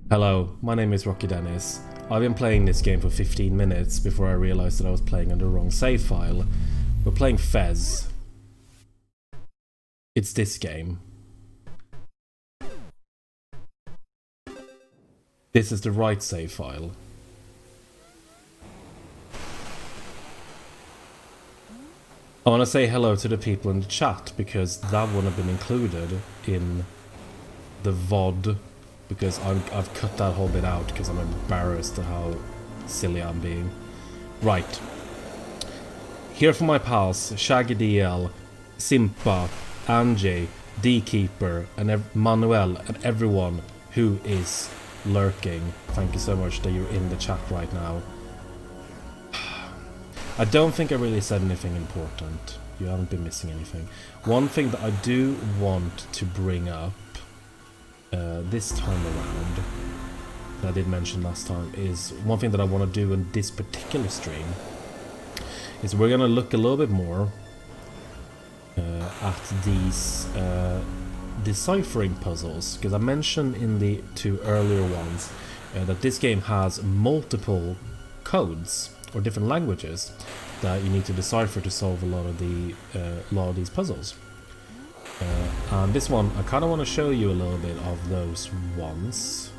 Hello, my name is Rocky Dennis. I've been playing this game for 15 minutes before I realized that I was playing on the wrong save file. We're playing Fez. It's this game. This is the right save file. I want to say hello to the people in the chat because that wouldn't have been included in the VOD because I've cut that whole bit out because I'm embarrassed at how silly I'm being. Right. Here for my pals, Shaggy DL, Simpa, Angie, Dkeeper, and Manuel, and everyone who is lurking. Thank you so much that you're in the chat right now. I don't think I really said anything important. You haven't been missing anything. One thing that I do want to bring up this time around, that I did mention last time, is one thing that I want to do in this particular stream is we're going to look a little bit more at these deciphering puzzles, because I mentioned in the two earlier ones that this game has multiple codes or different languages that you need to decipher to solve a lot of these puzzles. And this one, I kind of want to show you a little bit of those ones.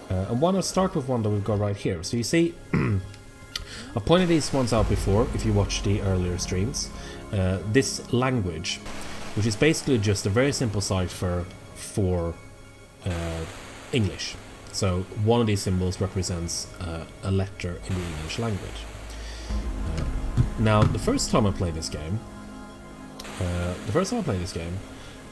And want to start with one that we've got right here. So you see, I pointed these ones out before, if you watched the earlier streams. This language, which is basically just a very simple cipher for English. So one of these symbols represents a letter in the English language. Now, the first time I played this game,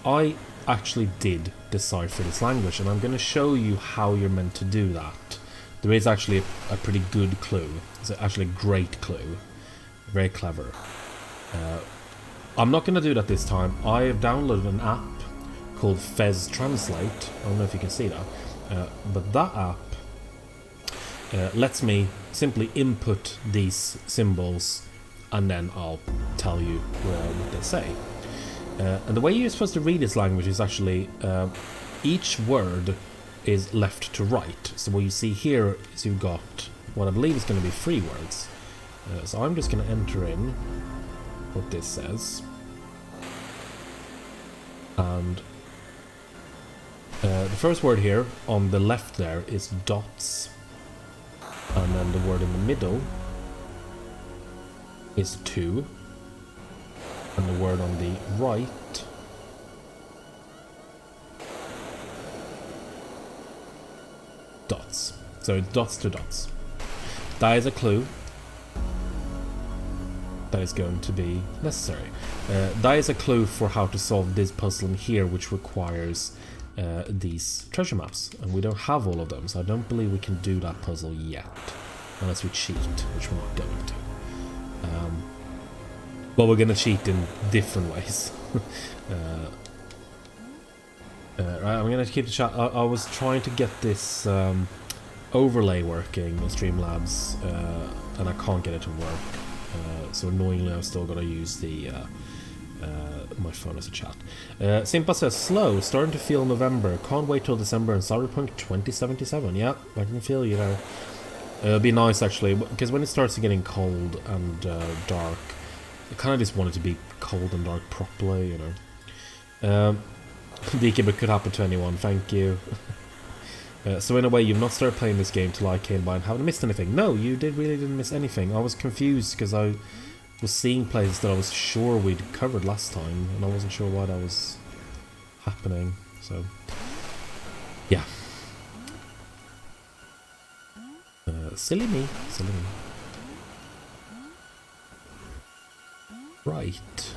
I actually did decipher this language, and I'm going to show you how you're meant to do that. There is actually a pretty good clue. It's actually a great clue. Very clever. I'm not going to do that this time. I have downloaded an app called Fez Translate. I don't know if you can see that. But that app lets me simply input these symbols and then I'll tell you what they say. And the way you're supposed to read this language is actually each word is left to right. So what you see here is you've got what I believe is going to be 3 words. So I'm just going to enter in what this says. And the first word here on the left there is dots, and then the word in the middle is 2, and the word on the right dots. So dots to dots. That is a clue that is going to be necessary. That is a clue for how to solve this puzzle in here, which requires these treasure maps, and we don't have all of them, so I don't believe we can do that puzzle yet, unless we cheat, which we're not going to. But we're going to cheat in different ways. Right, I'm going to keep the chat. I was trying to get this overlay working in Streamlabs, and I can't get it to work. So annoyingly, I've still got to use the my phone as a chat. Simpa says, slow, starting to feel November. Can't wait till December and Cyberpunk 2077. Yeah, I can feel you there. It'll be nice actually, because when it starts getting cold and dark, I kind of just want it to be cold and dark properly, you know. But could happen to anyone, thank you. So in a way, you've not started playing this game till I came by and haven't missed anything. No, you really didn't miss anything. I was confused because I was seeing places that I was sure we'd covered last time, and I wasn't sure why that was happening. So, yeah. Silly me. Right.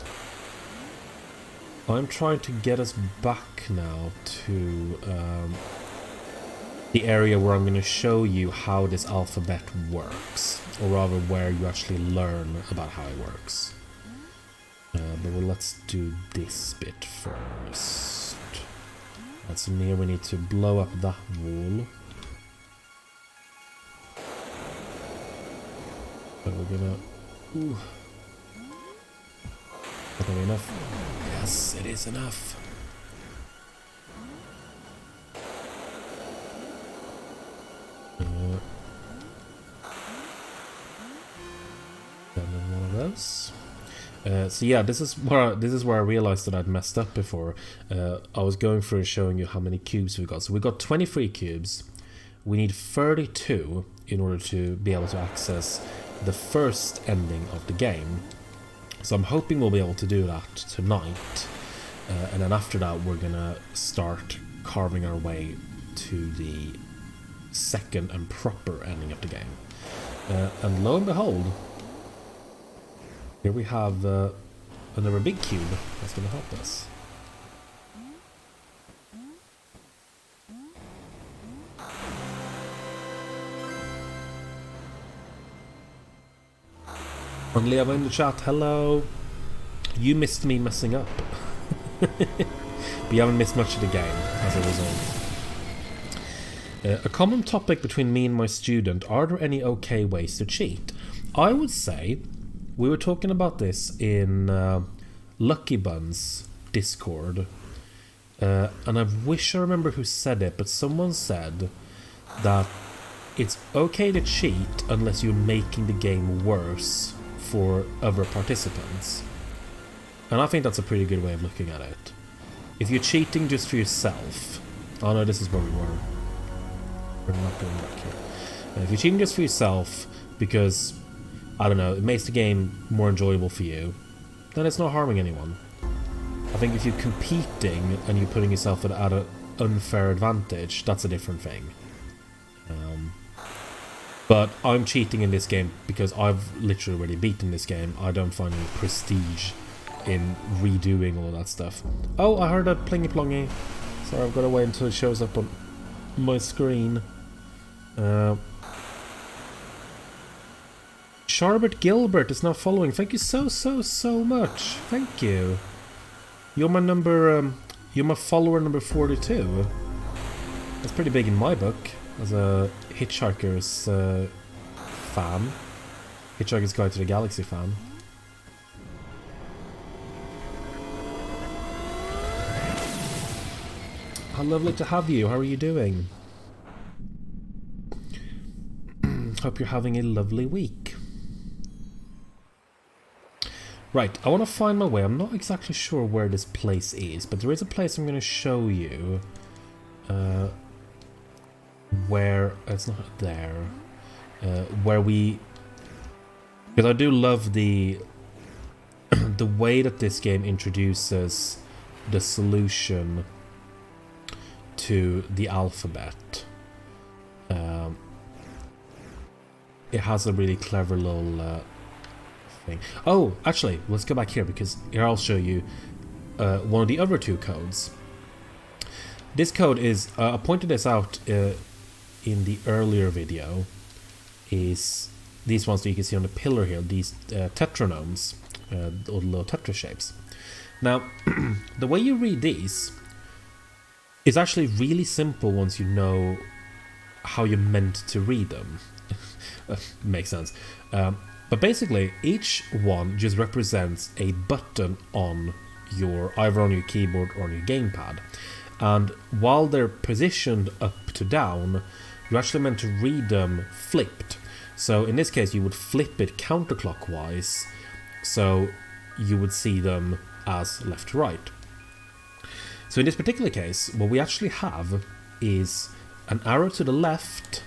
I'm trying to get us back now to the area where I'm going to show you how this alphabet works, or rather where you actually learn about how it works. But let's do this bit first. That's near. We need to blow up that wall. But we're gonna... Ooh. Is that enough? Yes, it is enough. close. So yeah, this is where I realized that I'd messed up before. I was going through and showing you how many cubes we got. So we got 23 cubes. We need 32 in order to be able to access the first ending of the game. So I'm hoping we'll be able to do that tonight. And then after that, we're gonna start carving our way to the second and proper ending of the game. And lo and behold, here we have another big cube that's gonna help us. And Leva in the chat, hello. You missed me messing up. But you haven't missed much of the game as a result. A common topic between me and my student, are there any okay ways to cheat? I would say, we were talking about this in Lucky Bun's Discord. And I wish I remember who said it, but someone said that it's okay to cheat unless you're making the game worse for other participants. And I think that's a pretty good way of looking at it. If you're cheating just for yourself... Oh no, this is where we were. We're not going back here. If you're cheating just for yourself because, I don't know, it makes the game more enjoyable for you, then it's not harming anyone. I think if you're competing and you're putting yourself at an unfair advantage, that's a different thing. But I'm cheating in this game because I've literally already beaten this game. I don't find any prestige in redoing all that stuff. Oh, I heard a plingy plongy. Sorry, I've got to wait until it shows up on my screen. Charbert Gilbert is now following. Thank you so much. Thank you. You're my you're my follower number 42. That's pretty big in my book as a Hitchhiker's fan. Hitchhiker's Guide to the Galaxy fan. How lovely to have you. How are you doing? Hope you're having a lovely week. Right, I want to find my way. I'm not exactly sure where this place is, but there is a place I'm going to show you. Where... It's not there. Where we... Because I do love the... the way that this game introduces the solution to the alphabet. It has a really clever little thing. Oh, actually, let's go back here because here I'll show you one of the other two codes. This code is, I pointed this out in the earlier video, is these ones that you can see on the pillar here, these tetranomes, or the little tetra shapes. Now, the way you read these is actually really simple once you know how you're meant to read them. Makes sense. But basically, each one just represents a button on your, either on your keyboard or on your gamepad. And while they're positioned up to down, you're actually meant to read them flipped. So in this case, you would flip it counterclockwise, so you would see them as left to right. So in this particular case, what we actually have is an arrow to the left,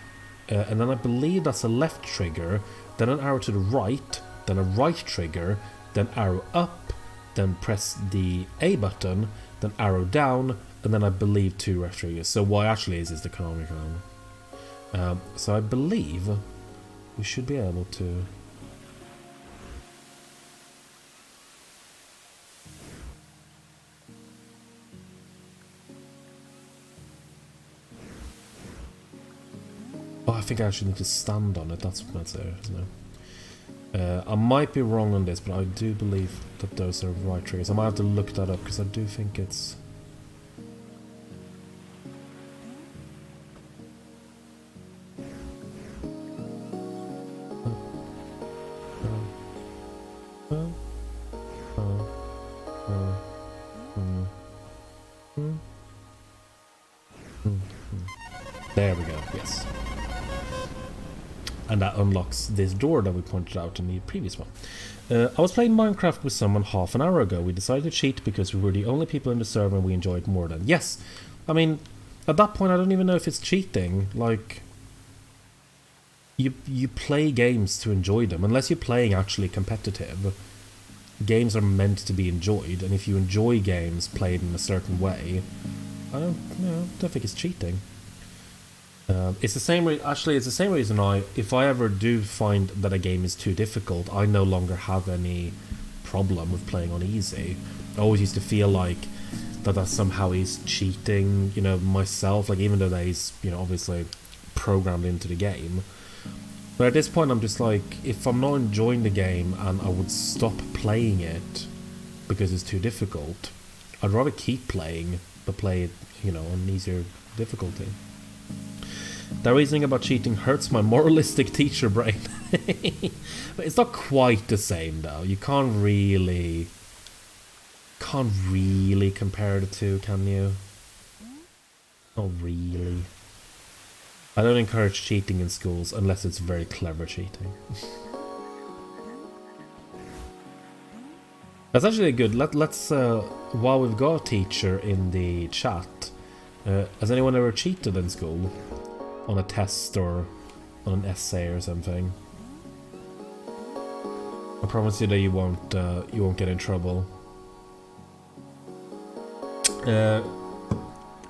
and then I believe that's a left trigger, then an arrow to the right, then a right trigger, then arrow up, then press the A button, then arrow down, and then I believe 2 left triggers. So what actually is the Konami. So I believe we should be able to... Oh, I think I actually need to stand on it. That's there, isn't it? I might be wrong on this, but I do believe that those are right triggers. I might have to look that up because I do think it's... There we go, yes. and that unlocks this door that we pointed out in the previous one. I was playing Minecraft with someone half an hour ago. We decided to cheat because we were the only people in the server and we enjoyed more than. Yes, I mean, at that point I don't even know if it's cheating. Like, you play games to enjoy them. Unless you're playing actually competitive, games are meant to be enjoyed, and if you enjoy games played in a certain way, I don't think it's cheating. It's the same. Actually, it's the same reason if I ever do find that a game is too difficult, I no longer have any problem with playing on easy. I always used to feel like that somehow is cheating, myself. Like, even though that is, obviously programmed into the game. But at this point, I'm just like, if I'm not enjoying the game and I would stop playing it because it's too difficult, I'd rather keep playing, but play it, on easier difficulty. The reasoning about cheating hurts my moralistic teacher brain. But it's not quite the same, though. You can't really compare the two, can you? Not really. I don't encourage cheating in schools unless it's very clever cheating. That's actually good. Let's while we've got a teacher in the chat, has anyone ever cheated in school on a test or on an essay or something? I promise you that you won't get in trouble.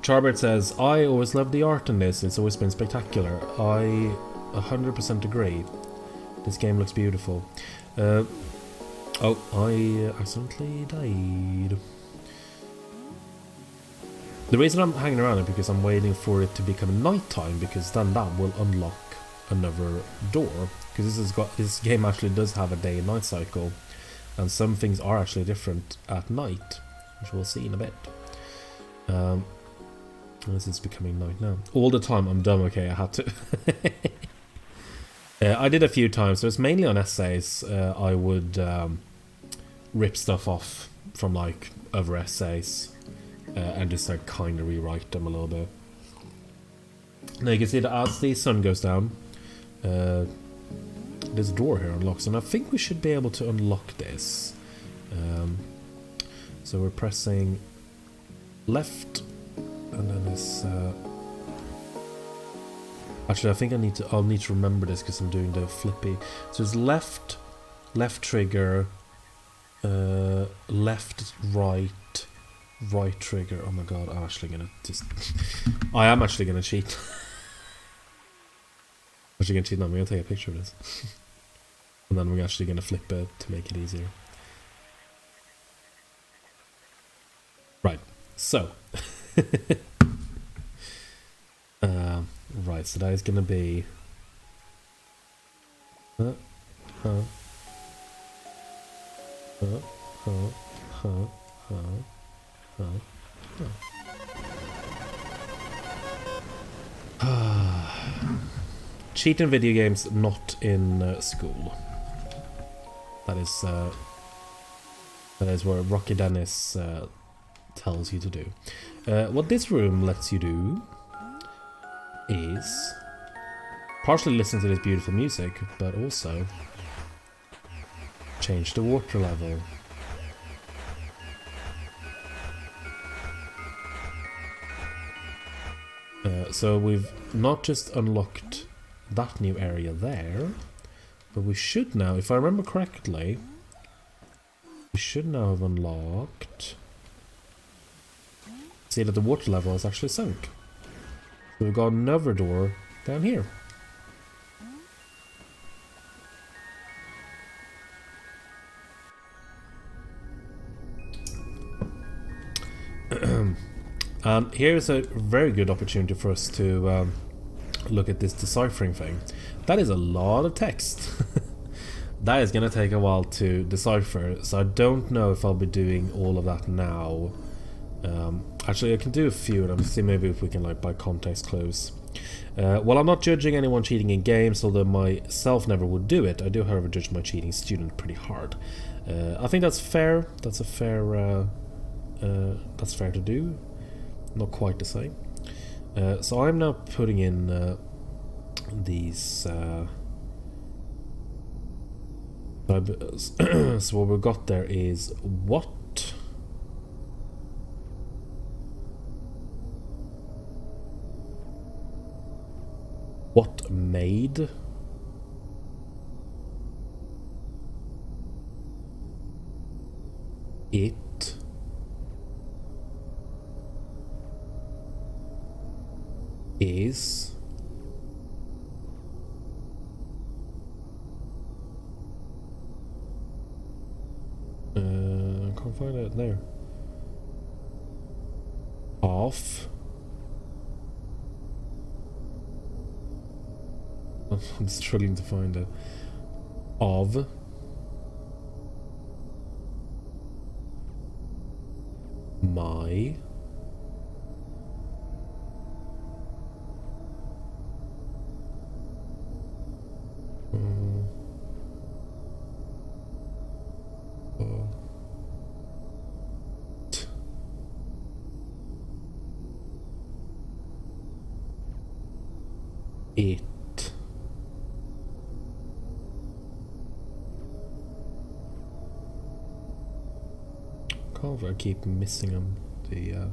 Charbert says, I always loved the art in this, it's always been spectacular. I 100% agree. This game looks beautiful. Oh, I accidentally died. The reason I'm hanging around is because I'm waiting for it to become nighttime, because then that will unlock another door. Because this game actually does have a day and night cycle, and some things are actually different at night, which we'll see in a bit. Unless it's becoming night now. All the time, I'm dumb, okay, I had to. I did a few times, so it's mainly on essays. I would rip stuff off from like other essays and just like kind of rewrite them a little bit. Now you can see that as the sun goes down, there's a door here unlocks, and I think we should be able to unlock this. So we're pressing left. And then it's actually, I think I'll need to remember this because I'm doing the flippy. So it's left trigger, left, right trigger. Oh my god, I'm actually gonna I am actually gonna cheat. I'm actually gonna cheat now. I'm gonna take a picture of this. And then we're actually gonna flip it to make it easier. Right, so right, so that is going to be cheat in video games, not in school. That is where Rocky Dennis tells you to do. What this room lets you do is partially listen to this beautiful music, but also change the water level. So we've not just unlocked that new area there, but we should now, if I remember correctly, we should now have unlocked... See that the water level has actually sunk. So we've got another door down here. And here's a very good opportunity for us to look at this deciphering thing. That is a lot of text. That is going to take a while to decipher, so I don't know if I'll be doing all of that now. Actually, I can do a few, and I'm see maybe if we can like by context clues. While I'm not judging anyone cheating in games, although myself never would do it, I do, however, judge my cheating student pretty hard. I think that's fair. That's a fair. That's fair to do. Not quite the same. So I'm now putting in these So what we've got there is what? What made? It is I can't find it there. Off. I'm struggling to find it. Of my it I keep missing them. The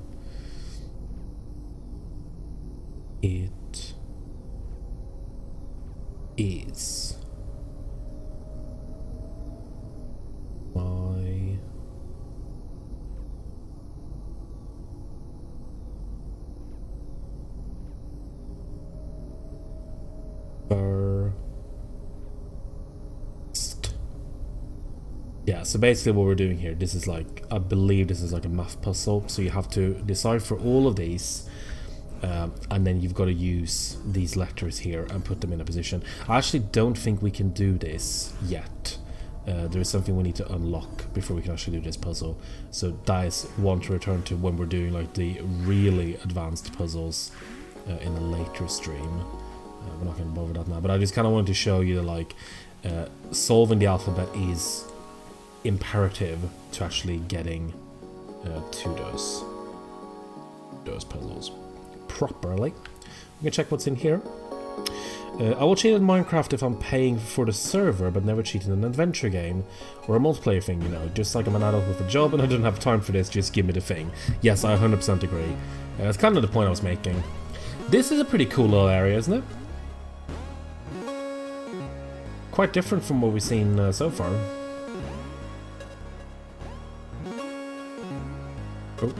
it is my first. Yeah, so basically what we're doing here, this is like, I believe this is like a math puzzle, so you have to decipher all of these, and then you've got to use these letters here and put them in a position. I actually don't think we can do this yet. There is something we need to unlock before we can actually do this puzzle. So that is one to return to when we're doing like the really advanced puzzles in a later stream. We're not going to bother that now, but I just kind of wanted to show you that like solving the alphabet is imperative to actually getting to those puzzles properly. We can check what's in here. I will cheat in Minecraft if I'm paying for the server, but never cheat in an adventure game or a multiplayer thing, you know, just like I'm an adult with a job and I don't have time for this, just give me the thing. Yes, I 100% agree. That's kind of the point I was making. This is a pretty cool little area, isn't it? Quite different from what we've seen so far. Oh.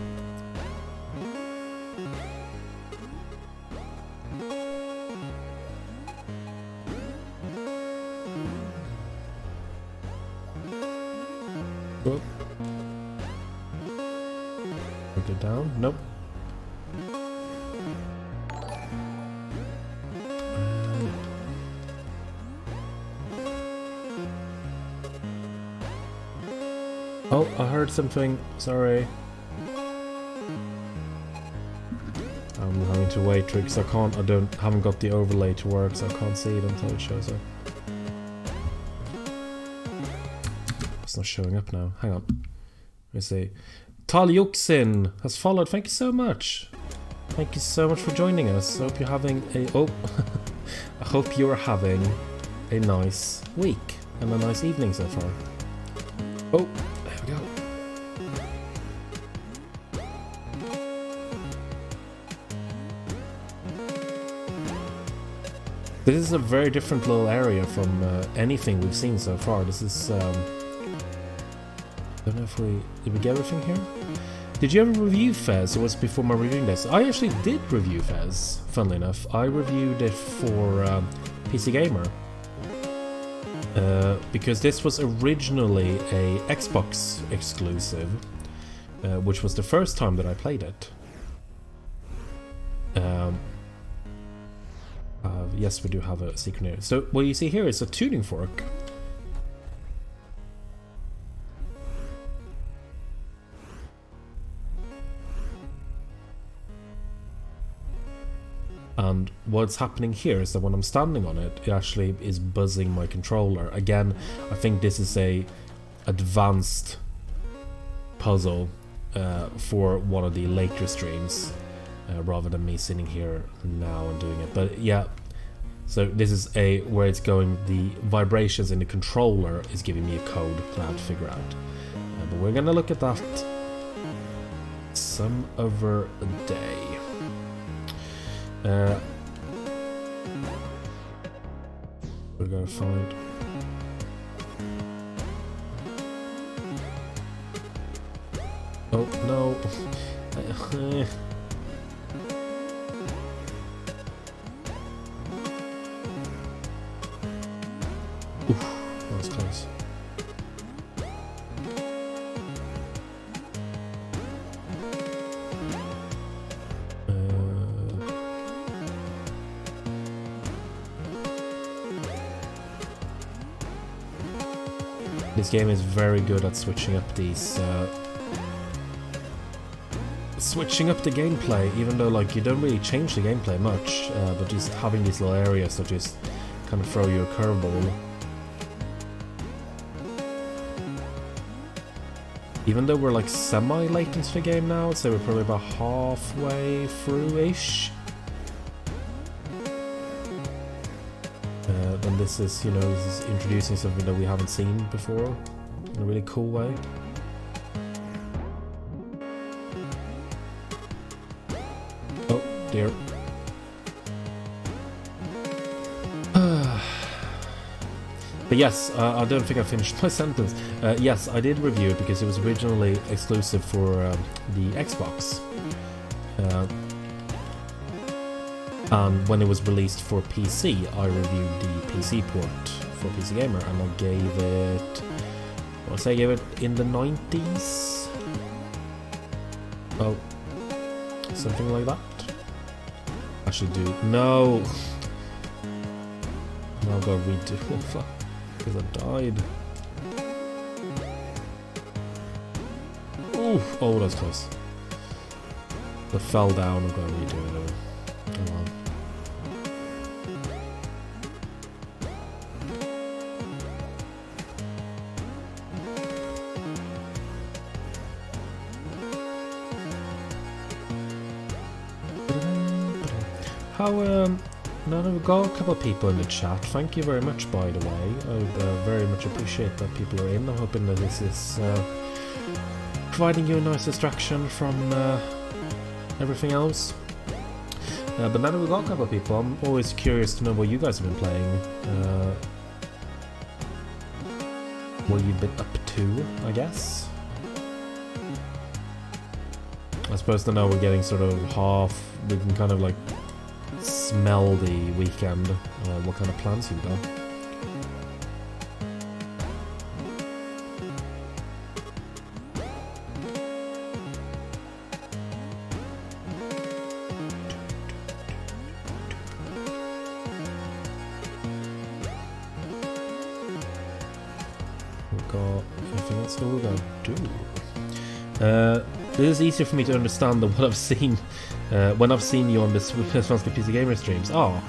Oh. Put it down. Nope. Oh, I heard something. Sorry. I'm having to wait because I haven't got the overlay to work, so I can't see it until it shows up. It's not showing up now. Hang on. Let me see. Taljuxin has followed. Thank you so much. Thank you so much for joining us. I hope you're having a I hope you're having a nice week and a nice evening so far. Oh, there we go. This is a very different little area from anything we've seen so far. This is I don't know if did we get everything here? Did you ever review Fez, or was it before my reviewing this? I actually did review Fez, funnily enough. I reviewed it for PC Gamer. Because this was originally a Xbox exclusive, which was the first time that I played it. Yes, we do have a secret here. So what you see here is a tuning fork. And what's happening here is that when I'm standing on it, it actually is buzzing my controller. Again, I think this is a advanced puzzle for one of the later streams, rather than me sitting here now and doing it. But yeah, So this is where it's going, the vibrations in the controller is giving me a code that I have to figure out. But we're gonna look at that some other day. We're gonna find... Oh, no. Oof, that was close. This game is very good at switching up these... switching up the gameplay, even though like you don't really change the gameplay much, but just having these little areas that just kind of throw you a curveball. Even though we're like semi-late into the game now, I'd say we're probably about halfway through-ish. And this is, you know, this is introducing something that we haven't seen before in a really cool way. Oh dear. But yes, I don't think I finished my sentence. Yes, I did review it because it was originally exclusive for the Xbox. And when it was released for PC, I reviewed the PC port for PC Gamer, and I gave it... I want to say I gave it in the 90s? Oh, something like that. I should do... No! Now I've got to redo... Oh, fuck. Because I died. Ooh, oh, that was close. I fell down. I'm going to redo it. Oh, well. How, now we've got a couple of people in the chat. Thank you very much, by the way. I would very much appreciate that people are in. I'm hoping that this is providing you a nice distraction from everything else. But now that we've got a couple of people, I'm always curious to know what you guys have been playing. What you've been up to, I guess. I suppose now we're getting sort of half, we can kind of like smell the weekend, what kind of plans you've got. We've got anything else that we're gonna do? This is easier for me to understand than what I've seen when I've seen you on the Svenska PC Gamer streams. Oh,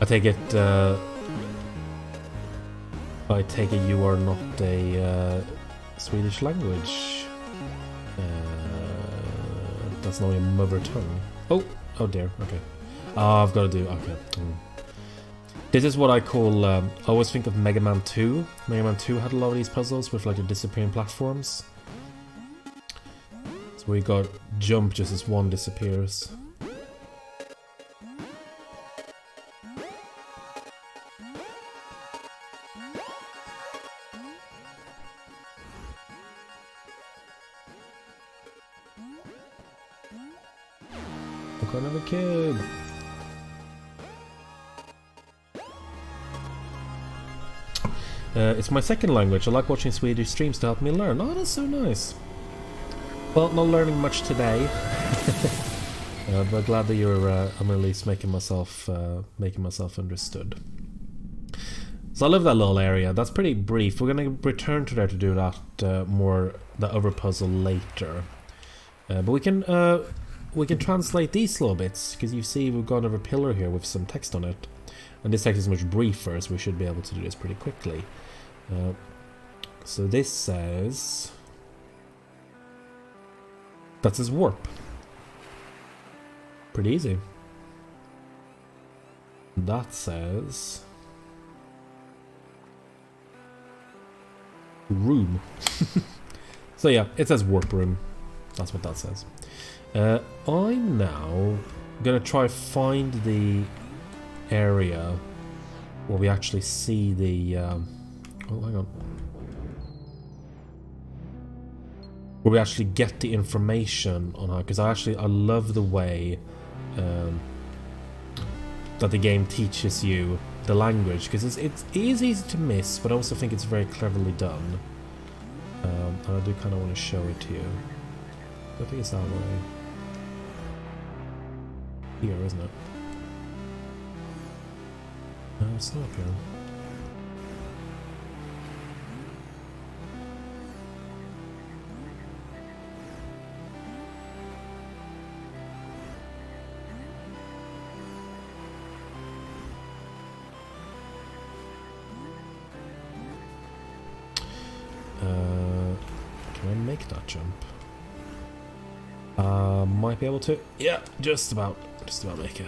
I take it you are not a Swedish language. That's not your mother tongue. Oh dear. Okay. I've got to do. Okay. This is what I call, I always think of Mega Man 2. Mega Man 2 had a lot of these puzzles with like the disappearing platforms. So we got jump just as one disappears. What kind of a kid? It's my second language. I like watching Swedish streams to help me learn. Oh, that's so nice. Well, not learning much today. But glad that you're, I'm at least making myself understood. So I love that little area. That's pretty brief. We're gonna return to there to do that the other puzzle later. But we can translate these little bits, because you see we've got another pillar here with some text on it. And this text is much briefer, so we should be able to do this pretty quickly. So this says... That says warp. Pretty easy. That says room. So yeah, it says warp room. That's what that says. I'm now gonna try find the area where we actually see the oh, hang on. Where we actually get the information on her, because I love the way that the game teaches you the language, because it's easy to miss, but I also think it's very cleverly done. And I do kind of want to show it to you. I think it's that way. Here, isn't it? No, it's not here. Can I make that jump? Might be able to. Yeah, just about make it.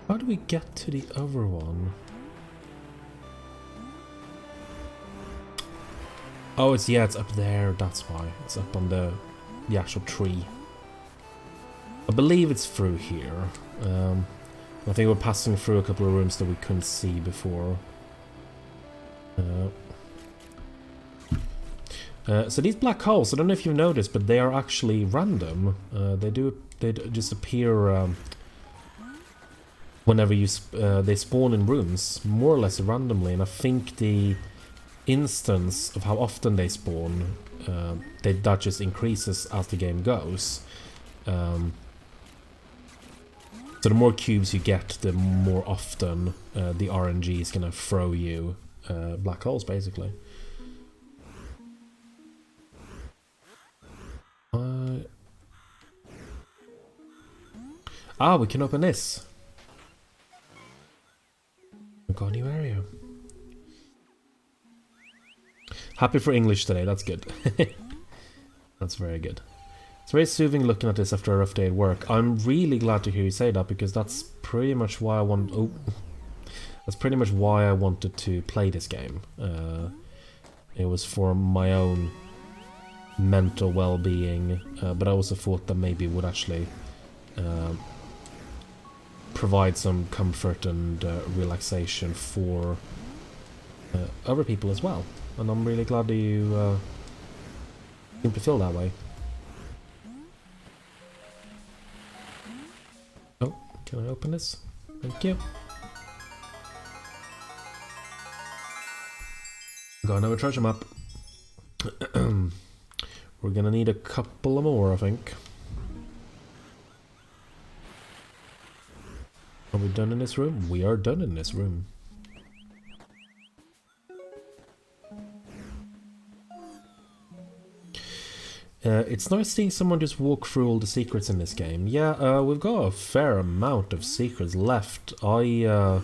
How do we get to the other one? Oh, it's up there. That's why it's up on the actual tree. I believe it's through here. I think we're passing through a couple of rooms that we couldn't see before. So these black holes, I don't know if you've noticed, but they are actually random. They just appear whenever they spawn in rooms, more or less randomly. And I think the instance of how often they spawn, that just increases as the game goes. So the more cubes you get, the more often the RNG is gonna throw you black holes, basically. We can open this. We've got a new area. Happy for English today, that's good. That's very good. It's very soothing looking at this after a rough day at work. I'm really glad to hear you say that, because that's pretty much why that's pretty much why I wanted to play this game. It was for my own mental well-being, but I also thought that maybe it would actually provide some comfort and relaxation for other people as well. And I'm really glad that you seem to feel that way. Oh, can I open this? Thank you. Got another treasure map. We're gonna need a couple more, I think. Are we done in this room? We are done in this room. It's nice seeing someone just walk through all the secrets in this game. Yeah, we've got a fair amount of secrets left. I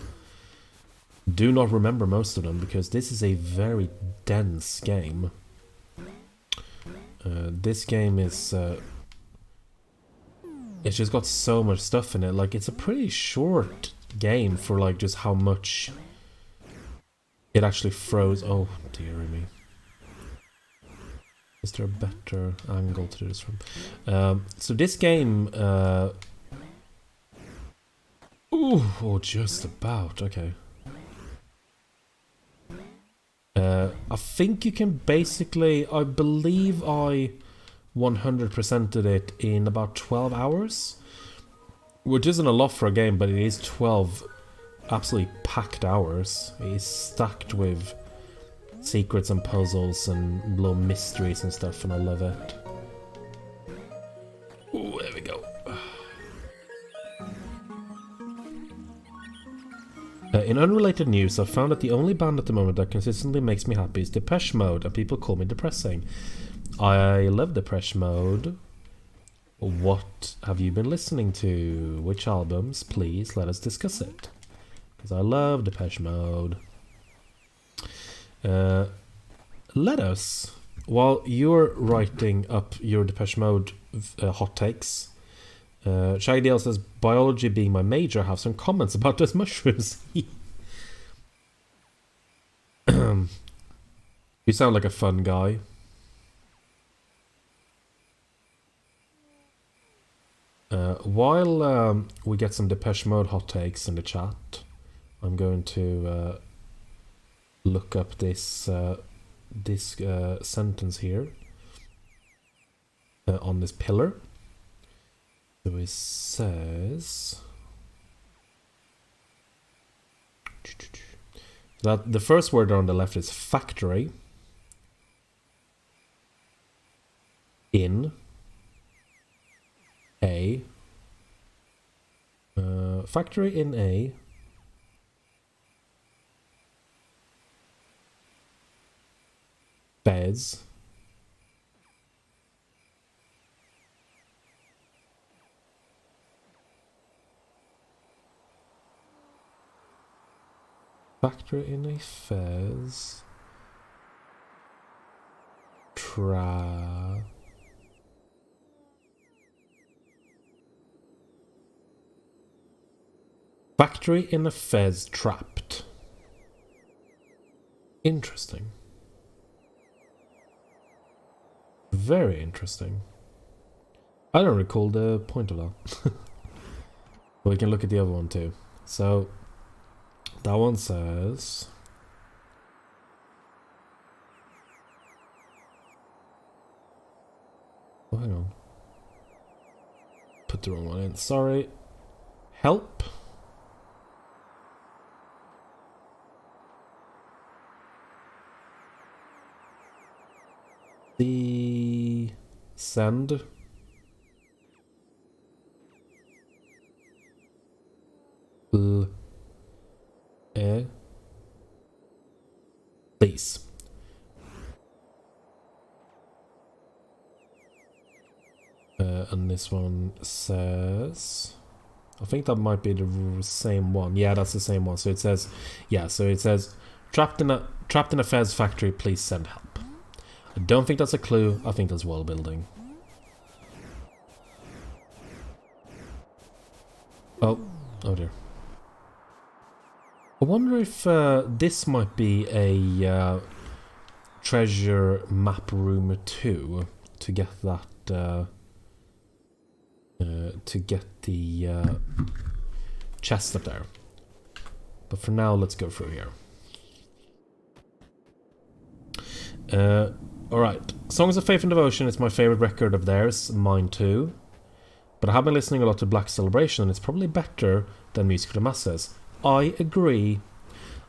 do not remember most of them, because this is a very dense game. This game is... it's just got so much stuff in it. Like, it's a pretty short game for, like, just how much it actually throws. Oh, dear me. Is there a better angle to do this from? So this game... Ooh, oh, just about. Okay. I think you can basically... I believe I 100%ed it in about 12 hours. Which isn't a lot for a game, but it is 12 absolutely packed hours. It is stacked with secrets and puzzles and little mysteries and stuff, and I love it. Ooh, there we go. In unrelated news, I've found that the only band at the moment that consistently makes me happy is Depeche Mode, and people call me depressing. I love Depeche Mode. What have you been listening to? Which albums? Please let us discuss it. Because I love Depeche Mode. Let us, while you're writing up your Depeche Mode hot takes, Shaggy says, biology being my major, have some comments about those mushrooms. You sound like a fun guy. While we get some Depeche Mode hot takes in the chat, I'm going to look up this sentence here on this pillar. So it says that the first word on the left is factory in a beds factory in a fez factory in a fez trapped. Interesting. Very interesting. I don't recall the point of that. We can look at the other one too. So that one says oh, hang on. Put the wrong one in. Sorry. Help. The send please. And this one says, I think that might be the same one. Yeah, that's the same one. So it says, yeah, so it says trapped in a Fez factory, please send help. I don't think that's a clue. I think that's world building. Oh dear. I wonder if this might be a treasure map room 2 to get that to get the chest up there. But for now, let's go through here. Alright, Songs of Faith and Devotion is my favourite record of theirs, mine too. But I have been listening a lot to Black Celebration and it's probably better than Music for the Masses. I agree.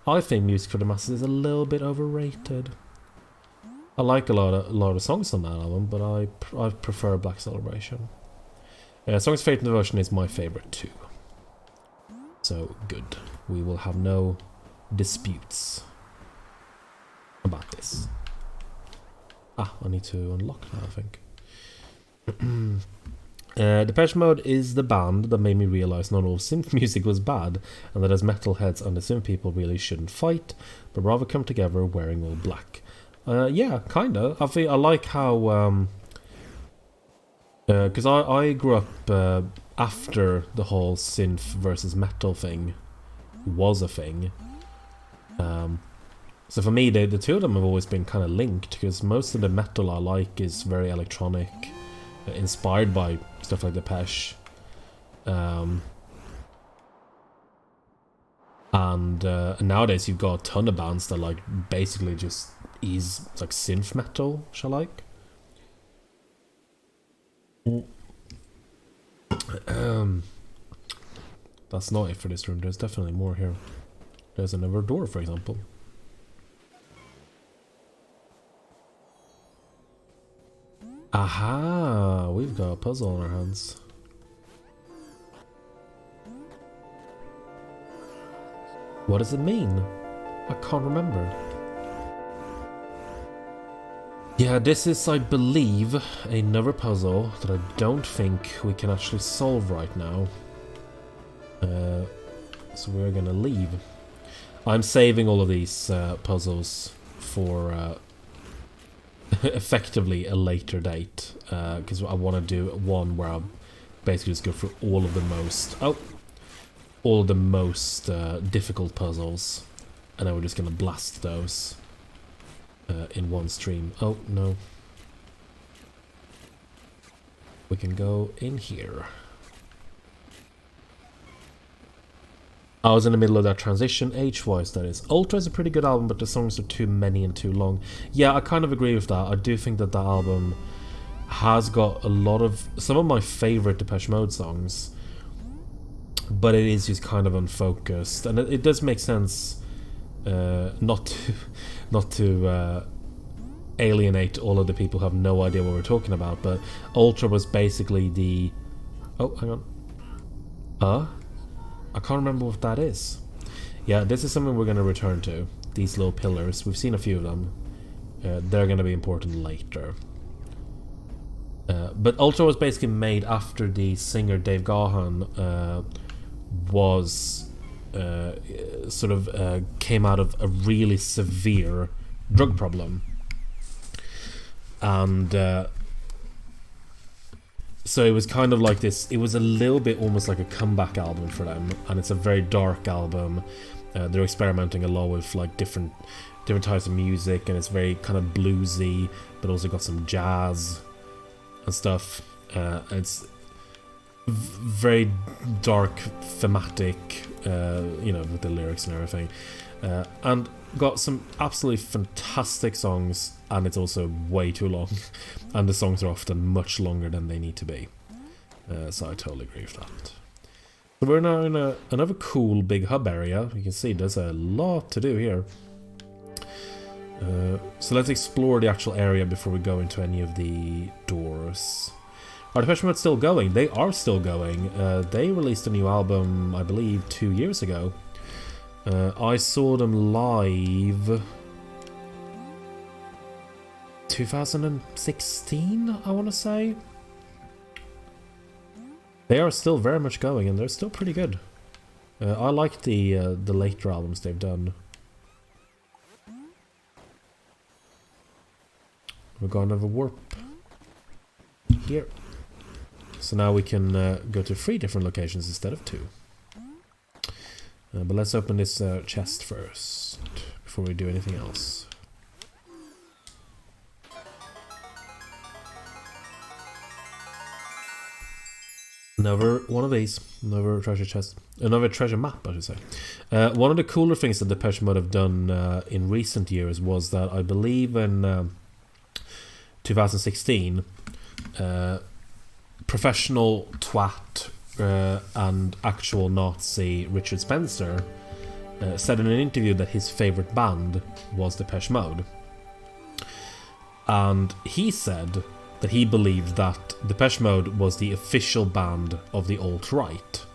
I think Music for the Masses is a little bit overrated. I like a lot of songs on that album, but I prefer Black Celebration. Songs of Faith and Devotion is my favourite too. So, good. We will have no disputes about this. I need to unlock now, I think. Depeche Mode is the band that made me realise not all synth music was bad, and that as metalheads and the synth people really shouldn't fight, but rather come together wearing all black. Yeah, kinda. I like how... because I grew up after the whole synth versus metal thing was a thing. So for me, the two of them have always been kind of linked, because most of the metal I like is very electronic, inspired by stuff like Depeche. And nowadays you've got a ton of bands that like basically just is like synth metal, shall I like. That's not it for this room. There's definitely more here. There's another door, for example. Aha! We've got a puzzle on our hands. What does it mean? I can't remember. Yeah, this is, I believe, another puzzle that I don't think we can actually solve right now. So we're gonna leave. I'm saving all of these puzzles for effectively a later date, because I want to do one where basically just go through all of the most difficult puzzles, and then we're just gonna blast those in one stream. Oh no, we can go in here. I was in the middle of that transition, age-wise that is. Ultra is a pretty good album, but the songs are too many and too long. Yeah, I kind of agree with that. I do think that album has got a lot of... some of my favourite Depeche Mode songs, but it is just kind of unfocused. And it does make sense not to alienate all of the people who have no idea what we're talking about, but Ultra was basically the... oh, hang on. I can't remember what that is. Yeah, this is something we're going to return to. These little pillars. We've seen a few of them. They're going to be important later. But Ultra was basically made after the singer Dave Gahan was came out of a really severe drug problem. And so it was kind of like this, it was a little bit almost like a comeback album for them, and it's a very dark album. They're experimenting a lot with like different types of music, and it's very kind of bluesy, but also got some jazz and stuff. It's very dark, thematic, with the lyrics and everything. And got some absolutely fantastic songs, and it's also way too long, and the songs are often much longer than they need to be. So I totally agree with that. So we're now in another cool big hub area. You can see there's a lot to do here. So let's explore the actual area before we go into any of the doors. Are Depeche Mode still going? They are still going. They released a new album, I believe, 2 years ago. I saw them live 2016, I want to say. They are still very much going, and they're still pretty good. I like the later albums they've done. We're going to have a warp here. So now we can go to 3 different locations instead of 2. But let's open this chest first, before we do anything else. Another one of these, another treasure chest, another treasure map, I should say. One of the cooler things that Depeche Mode have done in recent years was that I believe in 2016, professional twat and actual Nazi Richard Spencer said in an interview that his favourite band was Depeche Mode. And he said that he believed that Depeche Mode was the official band of the alt-right.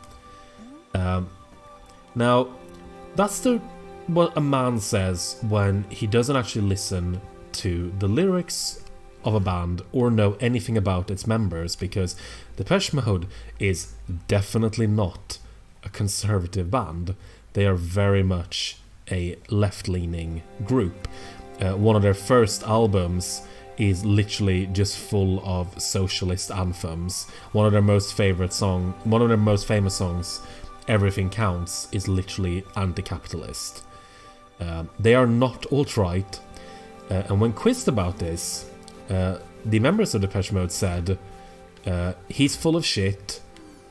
Now, that's what a man says when he doesn't actually listen to the lyrics of a band or know anything about its members, because Depeche Mode is definitely not a conservative band. They are very much a left-leaning group. One of their first albums is literally just full of socialist anthems. One of their most famous songs, Everything Counts, is literally anti-capitalist. They are not alt-right, and when quizzed about this, the members of Depeche Mode said, he's full of shit.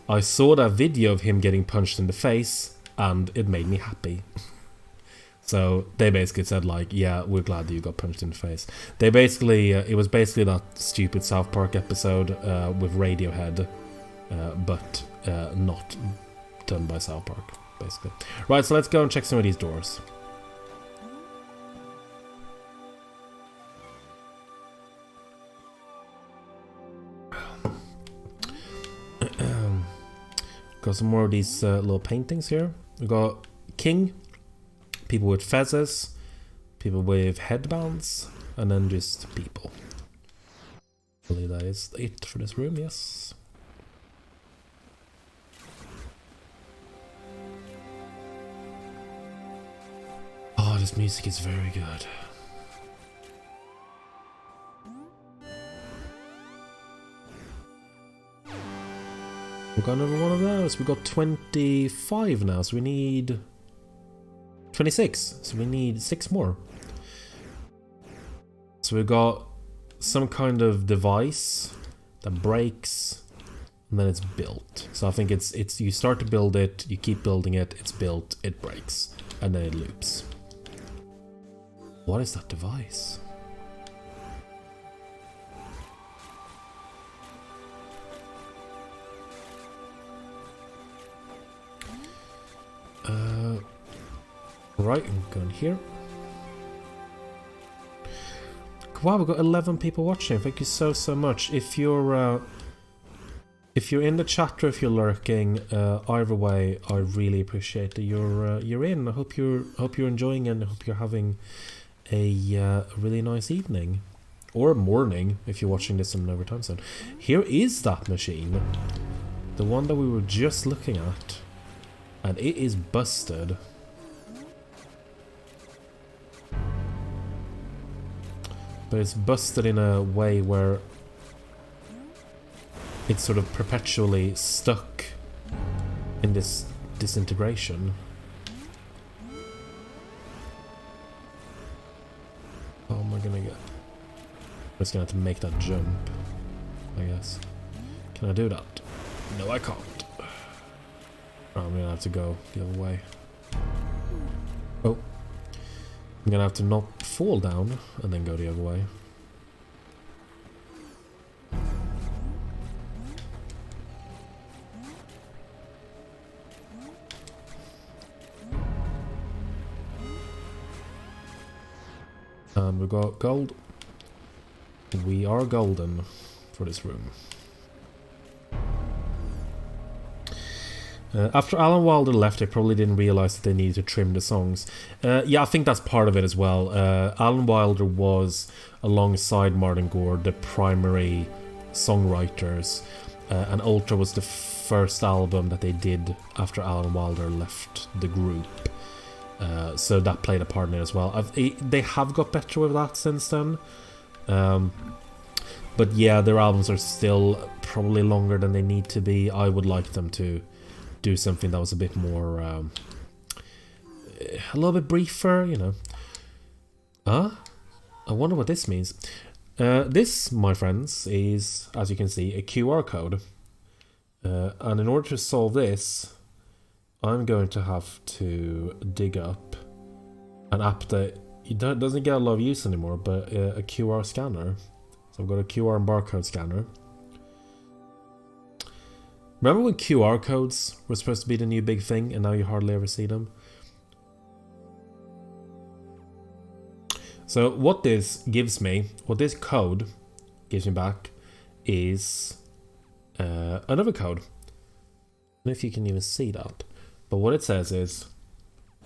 I saw that video of him getting punched in the face, and it made me happy. So they basically said, like, yeah, we're glad that you got punched in the face. They basically, it was basically that stupid South Park episode with Radiohead, but not done by South Park, basically. Right, so let's go and check some of these doors. Got some more of these little paintings here. We got king, people with fezzes, people with headbands, and then just people. I believe that is it for this room, yes. Oh, this music is very good. We've got another one of those. We've got 25 now, so we need 26. So we need 6 more. So we've got some kind of device that breaks, and then it's built. So I think it's you start to build it, you keep building it, it's built, it breaks, and then it loops. What is that device? Right, I'm going here. Wow, we've got 11 people watching. Thank you so much. If you're in the chat or if you're lurking, either way, I really appreciate that you're in. I hope you're enjoying and I hope you're having a really nice evening or morning if you're watching this in another time zone. Here is that machine, the one that we were just looking at, and it is busted. But it's busted in a way where it's sort of perpetually stuck in this disintegration. How am I gonna get? I'm just gonna have to make that jump, I guess. Can I do that? No, I can't. I'm gonna have to go the other way. Oh. I'm gonna have to not fall down and then go the other way. And we got gold. We are golden for this room. After Alan Wilder left, they probably didn't realize that they needed to trim the songs. Yeah, I think that's part of it as well. Alan Wilder was, alongside Martin Gore, the primary songwriters, and Ultra was the first album that they did after Alan Wilder left the group. So that played a part in it as well. They have got better with that since then. But yeah, their albums are still probably longer than they need to be. I would like them to do something that was a bit more, a little bit briefer, you know. I wonder what this means. This, my friends, is, as you can see, a QR code. And in order to solve this, I'm going to have to dig up an app that doesn't get a lot of use anymore, but a QR scanner. So I've got a QR and barcode scanner. Remember when QR codes were supposed to be the new big thing and now you hardly ever see them? So what this gives me, what this code gives me back is another code. I don't know if you can even see that. But what it says is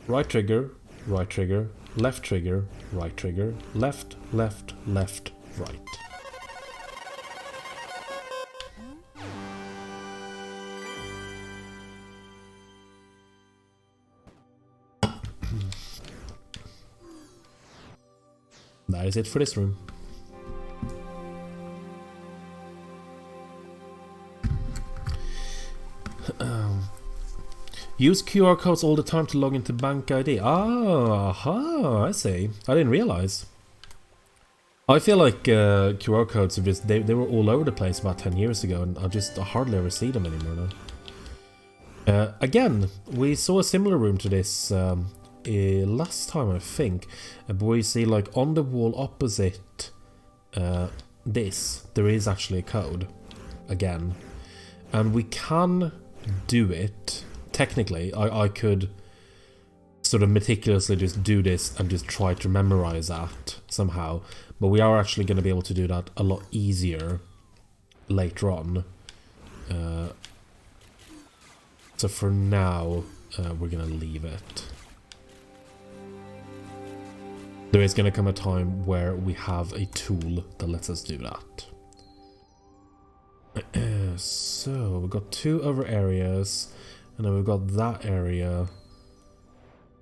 right trigger, left trigger, right trigger, left, left, left, right. That is it for this room. Use QR codes all the time to log into Bank ID. Aha, I see. I didn't realize. I feel like QR codes are just, they were all over the place about 10 years ago, and I hardly ever see them anymore now. Again, we saw a similar room to this last time, I think. But we see, like, on the wall opposite this, there is actually a code. Again. And we can do it. Technically, I could sort of meticulously just do this and just try to memorize that somehow. But we are actually going to be able to do that a lot easier later on. So for now, we're going to leave it. There is going to come a time where we have a tool that lets us do that. So, we've got 2 other areas. And then we've got that area,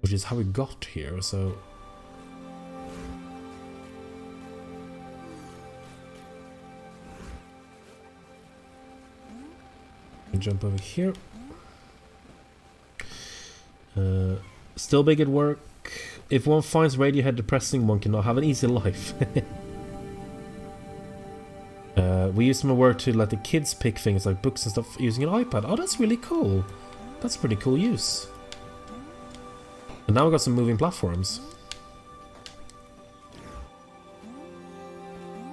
which is how we got here, so... Jump over here. Still big at work. If one finds Radiohead depressing, one cannot have an easy life. We use some work to let the kids pick things like books and stuff using an iPad. Oh, that's really cool. That's pretty cool use. And now we got some moving platforms.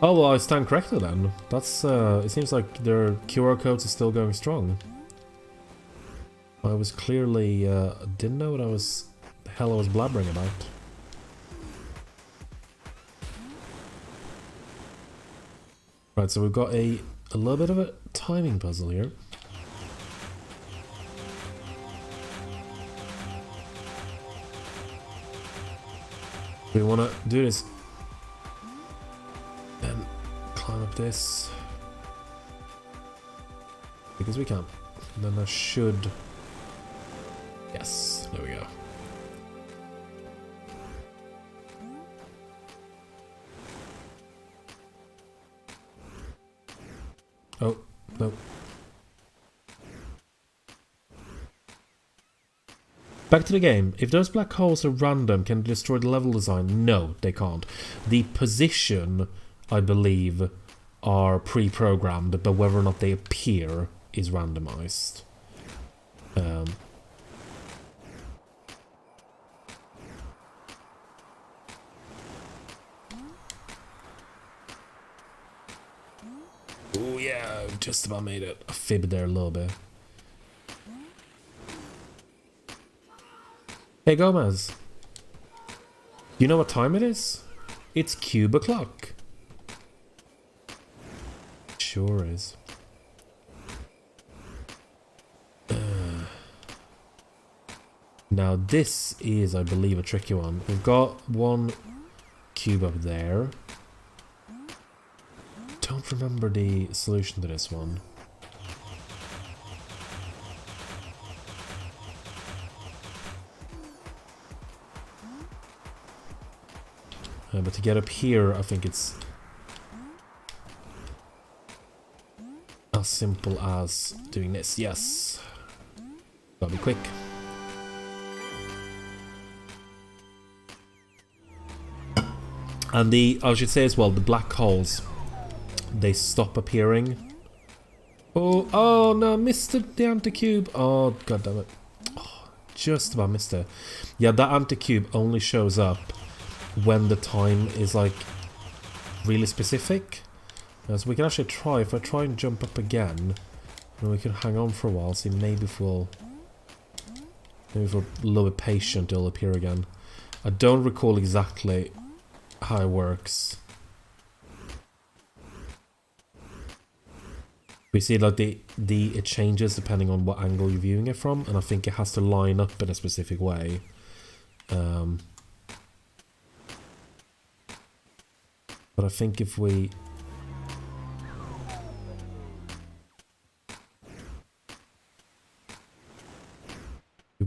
Oh, well, I stand corrected then. That's, it seems like their QR codes are still going strong. I was clearly, didn't know what the hell I was blabbering about. Right, so we've got a little bit of a timing puzzle here. We want to do this. And climb up this. Because we can. And then I should... Yes, there we go. Oh, no. Back to the game. If those black holes are random, can they destroy the level design? No, they can't. The position, I believe, are pre-programmed, but whether or not they appear is randomized. Oh yeah, just about made it. I fibbed there a little bit. Hey Gomez, you know what time it is? It's cube o'clock. Sure is. Now this is, I believe, a tricky one. We've got one cube up there. Don't remember the solution to this one. But to get up here, I think it's as simple as doing this. Yes. Gotta be quick. And I should say as well, the black holes, they stop appearing. Oh no, missed the anti-cube. Oh, god damn it. Oh, just about missed it. Yeah, that anti-cube only shows up when the time is like really specific. So we can actually try, if I try and jump up again, then we can hang on for a while, see maybe if we're a little bit patient, it'll appear again. I don't recall exactly how it works. We see like it changes depending on what angle you're viewing it from, and I think it has to line up in a specific way. But I think if we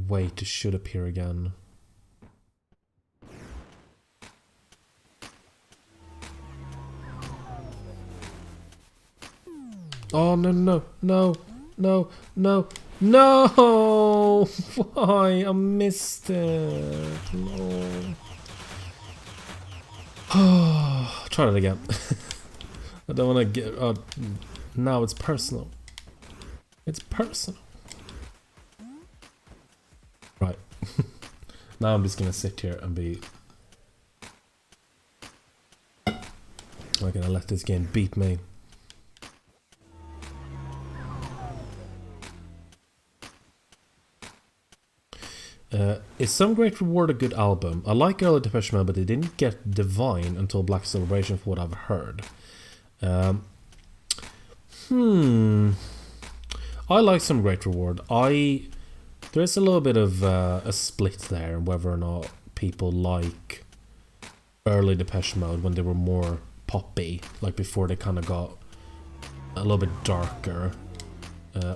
wait, it should appear again. Oh no no no no no no! Why? I missed it. No. Oh, try that again. I don't want to get. Now it's personal. It's personal. Right. Now I'm just gonna sit here and be. I'm gonna let this game beat me. Is Some Great Reward a good album? I like early Depeche Mode, but they didn't get Divine until Black Celebration for what I've heard. I like Some Great Reward. There's a little bit of a split there, whether or not people like early Depeche Mode when they were more poppy, like before they kind of got a little bit darker.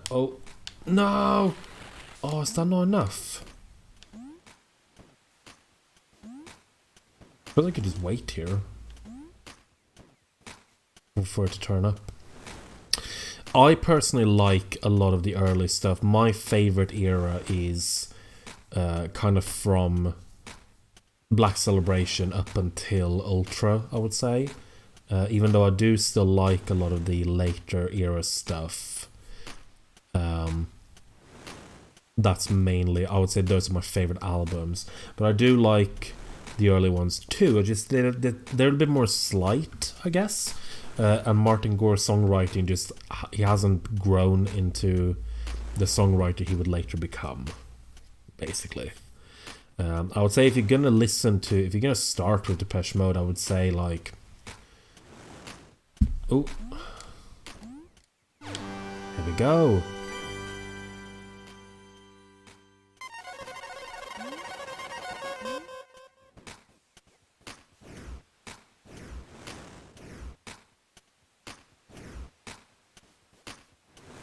Oh, no! Oh, is that not enough? I feel like I could just wait here for it to turn up. I personally like a lot of the early stuff. My favorite era is kind of from Black Celebration up until Ultra, I would say. Even though I do still like a lot of the later era stuff. That's mainly, I would say those are my favorite albums. But I do like the early ones too. They're a bit more slight, I guess. And Martin Gore's songwriting he hasn't grown into the songwriter he would later become, basically. I would say if you're gonna start with Depeche Mode, I would say like, oh, here we go.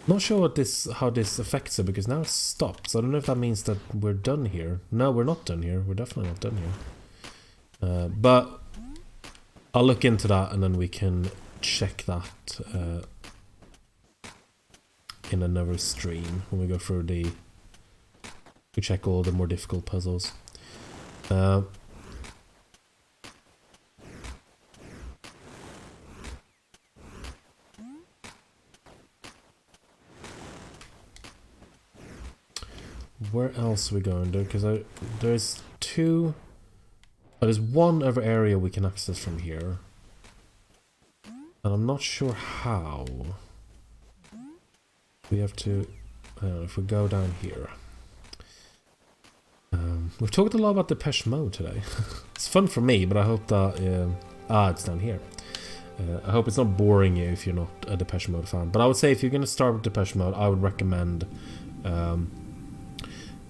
Not sure how this affects it, because now it's stopped. So I don't know if that means that we're done here. No, we're not done here. We're definitely not done here. But I'll look into that and then we can check that in another stream when we go through we check all the more difficult puzzles. Where else are we going to? Because there's there's one other area we can access from here. And I'm not sure how. We have to, if we go down here. We've talked a lot about Depeche Mode today. It's fun for me, but I hope that, it's down here. I hope it's not boring you if you're not a Depeche Mode fan. But I would say if you're going to start with Depeche Mode, I would recommend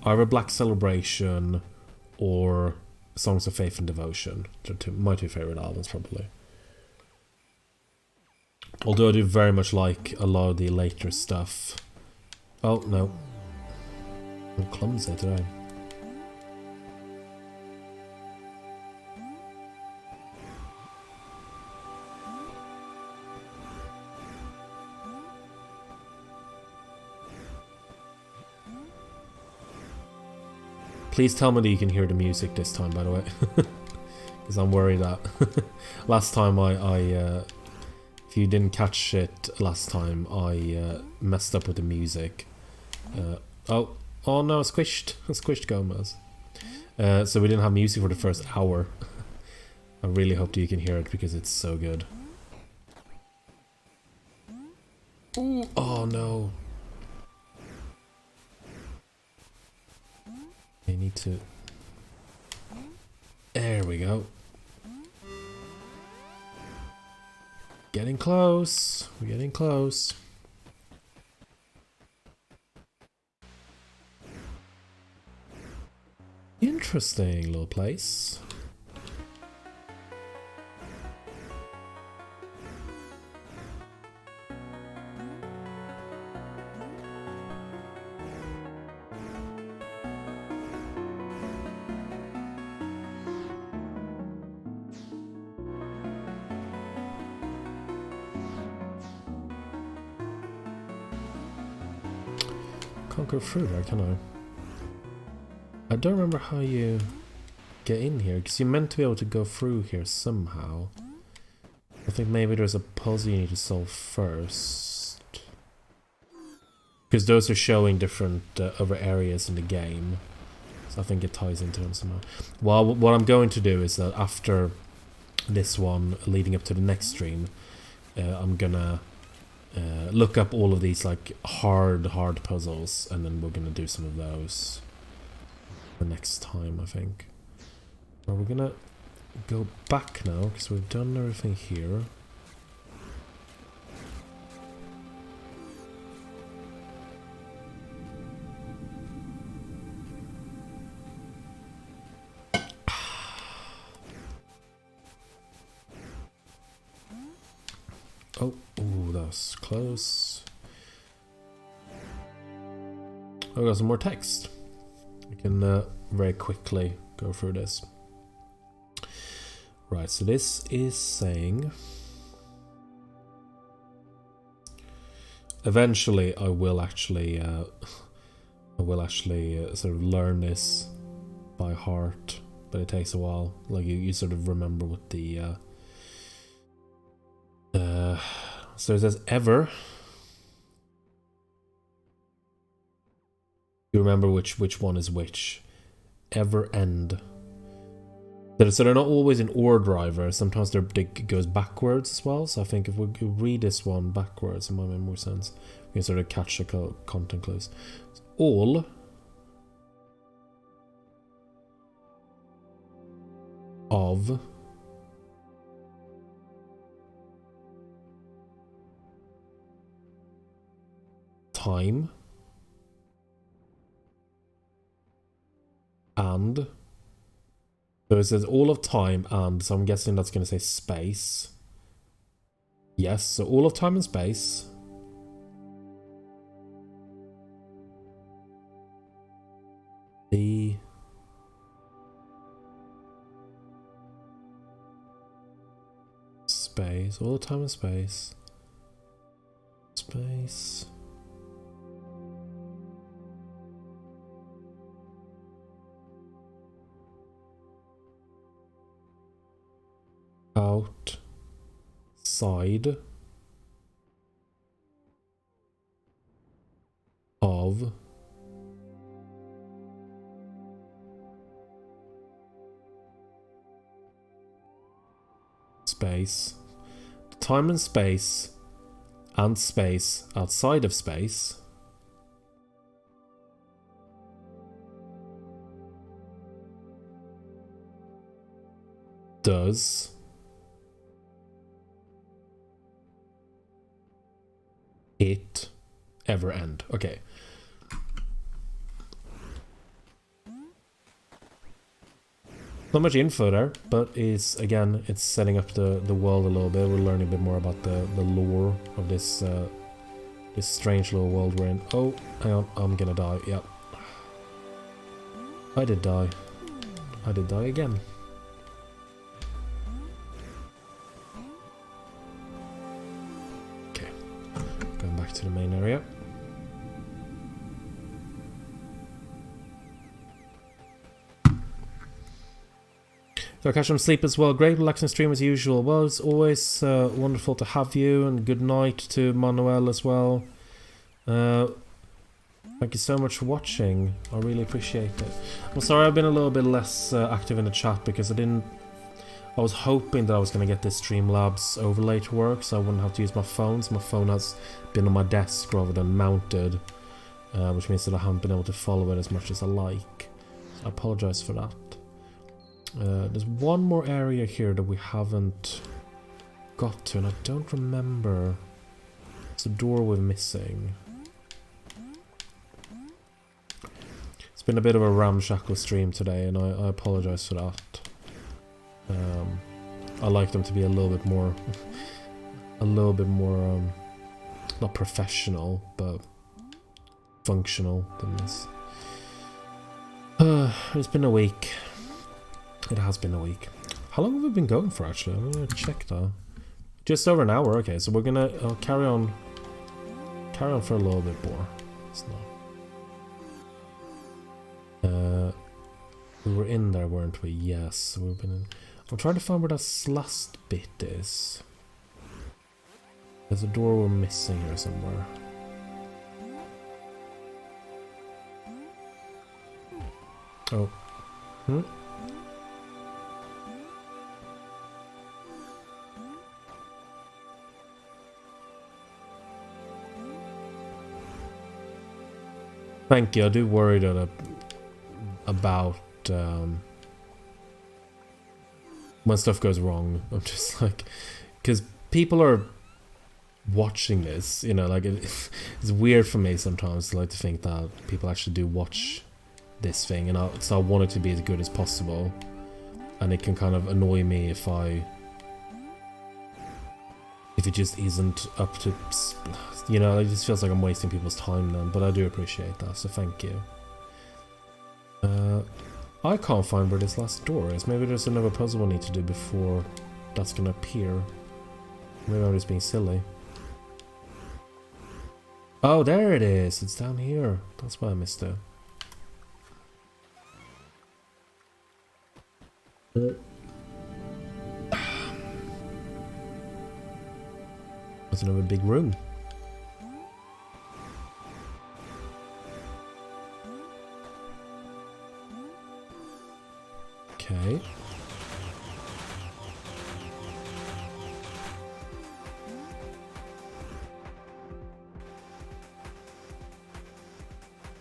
either Black Celebration or Songs of Faith and Devotion. They're my two favorite albums, probably. Although I do very much like a lot of the later stuff. Oh, no. I'm clumsy today. Please tell me that you can hear the music this time, by the way. Because I'm worried that last time if you didn't catch it last time, I messed up with the music. Oh no, squished. Squished Gomez. So we didn't have music for the first hour. I really hope that you can hear it because it's so good. Ooh, oh no. I need to... There we go. Getting close. We're getting close. Interesting little place. Can't go through there, can I? I don't remember how you get in here, because you're meant to be able to go through here somehow. I think maybe there's a puzzle you need to solve first. Because those are showing different other areas in the game. So I think it ties into them somehow. Well, what I'm going to do is that after this one, leading up to the next stream, I'm gonna look up all of these like hard puzzles, and then we're gonna do some of those the next time, I think. Well, we're gonna go back now because we've done everything here. Oh, ooh, that was close. Oh, got some more text. I can very quickly go through this. Right, so this is saying... Eventually, I will actually sort of learn this by heart, but it takes a while. Like you sort of remember what the so it says ever. You remember which one is which. Ever end. So they're not always in order either. Sometimes it goes backwards as well. So I think if we read this one backwards, it might make more sense. We can sort of catch the content clues. All of time and, so it says all of time and, so I'm guessing that's going to say space. Yes, so all of time and space. The space, all the time and space. Space. Outside of space. Time and space outside of space does it ever end? Okay. Not much info there, but it's setting up the world a little bit. We're learning a bit more about the lore of this this strange little world we're in. Oh, hang on, I'm gonna die. Yep. I did die. I did die again. Okay. Going back to the main area. So I catch some sleep as well. Great relaxing stream as usual. Well, it's always wonderful to have you, and good night to Manuel as well. Thank you so much for watching. I really appreciate it. I'm sorry I've been a little bit less active in the chat because I was hoping that I was going to get this Streamlabs overlay to work so I wouldn't have to use my phone. So my phone has been on my desk rather than mounted, which means that I haven't been able to follow it as much as I like. So I apologize for that. There's one more area here that we haven't got to, and I don't remember. It's a door we're missing. It's been a bit of a ramshackle stream today, and I apologize for that. I like them to be a little bit more, not professional, but functional than this. It's been a week. It has been a week. How long have we been going for, actually? I'm gonna check that. Just over an hour. Okay, so we're gonna carry on for a little bit more. It's not. We were in there, weren't we? Yes, we've been in. I'm trying to find where that last bit is. There's a door we're missing here somewhere. Oh. Thank you. I do worry that about when stuff goes wrong. I'm just like, because people are watching this, you know, like it's weird for me sometimes to think that people actually do watch this thing, and so I want it to be as good as possible, and it can kind of annoy me if it just isn't up to, you know, it just feels like I'm wasting people's time then, but I do appreciate that, so thank you. I can't find where this last door is. Maybe there's another puzzle I need to do before that's gonna appear. Maybe I'm just being silly. Oh, there it is. It's down here. That's why I missed it. That's another big room. Okay.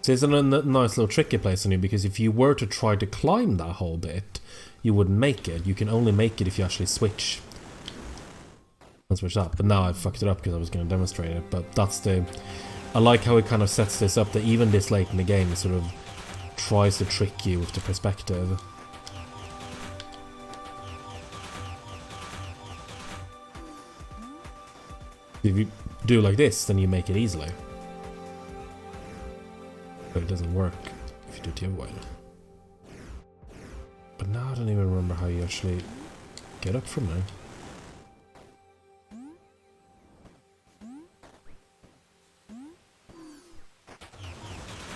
So it's a nice little tricky place on you, because if you were to try to climb that whole bit, you wouldn't make it. You can only make it if you actually switch. And switch that. But now I fucked it up because I was going to demonstrate it. But that's the... I like how it kind of sets this up, that even this late in the game, it sort of tries to trick you with the perspective. If you do like this, then you make it easily. But it doesn't work if you do it the other way. But now I don't even remember how you actually get up from there.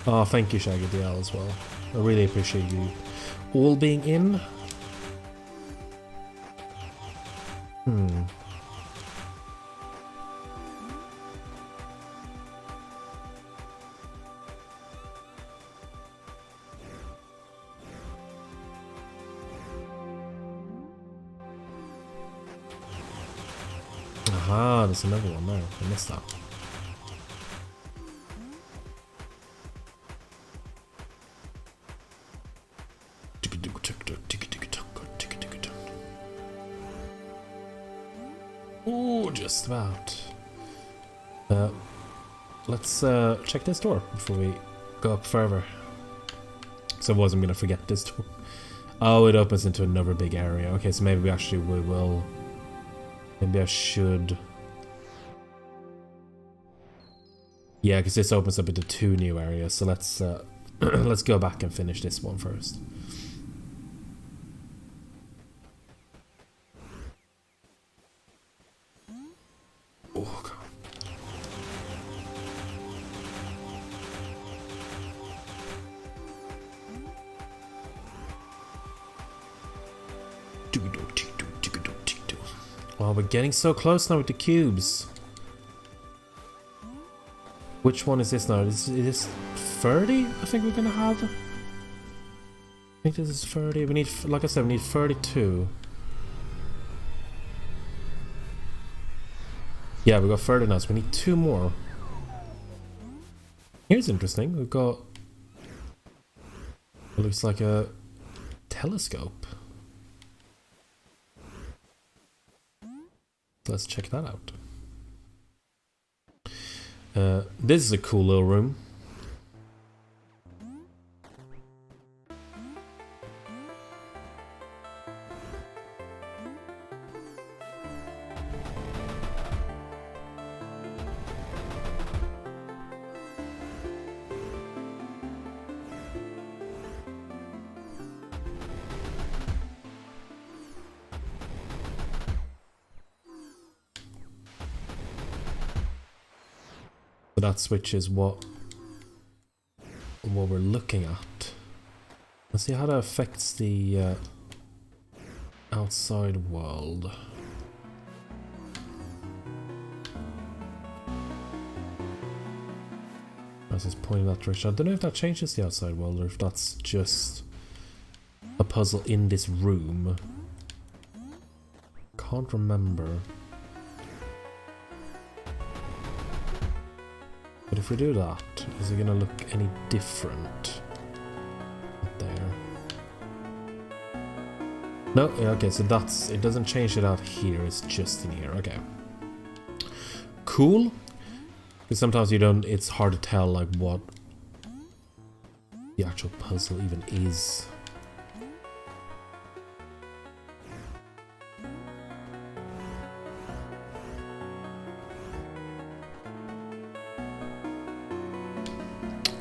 Oh, thank you, Shaggy DL, as well. I really appreciate you all being in. Aha, there's another one there. I missed that. Oh, just about. Let's check this door before we go up further. So I wasn't gonna forget this door. Oh, it opens into another big area. Okay, so maybe we will. Maybe I should. Yeah, because this opens up into 2 new areas. So let's let's go back and finish this one first. Oh, God. Oh, we're getting so close now with the cubes. Which one is this now? Is this 30? I think we're gonna have. I think this is 30. We need, like I said, we need 32. Yeah, we got 30 now, so we need 2 more. Here's interesting. We've got. It looks like a telescope. Let's check that out. This is a cool little room. That switch is what we're looking at. Let's see how that affects the outside world. As it's pointing that direction. I don't know if that changes the outside world or if that's just a puzzle in this room. Can't remember. But if we do that, is it gonna look any different? There. No, okay, so that's, it doesn't change it out here, it's just in here, okay. Cool. Because sometimes you don't, it's hard to tell like what the actual puzzle even is.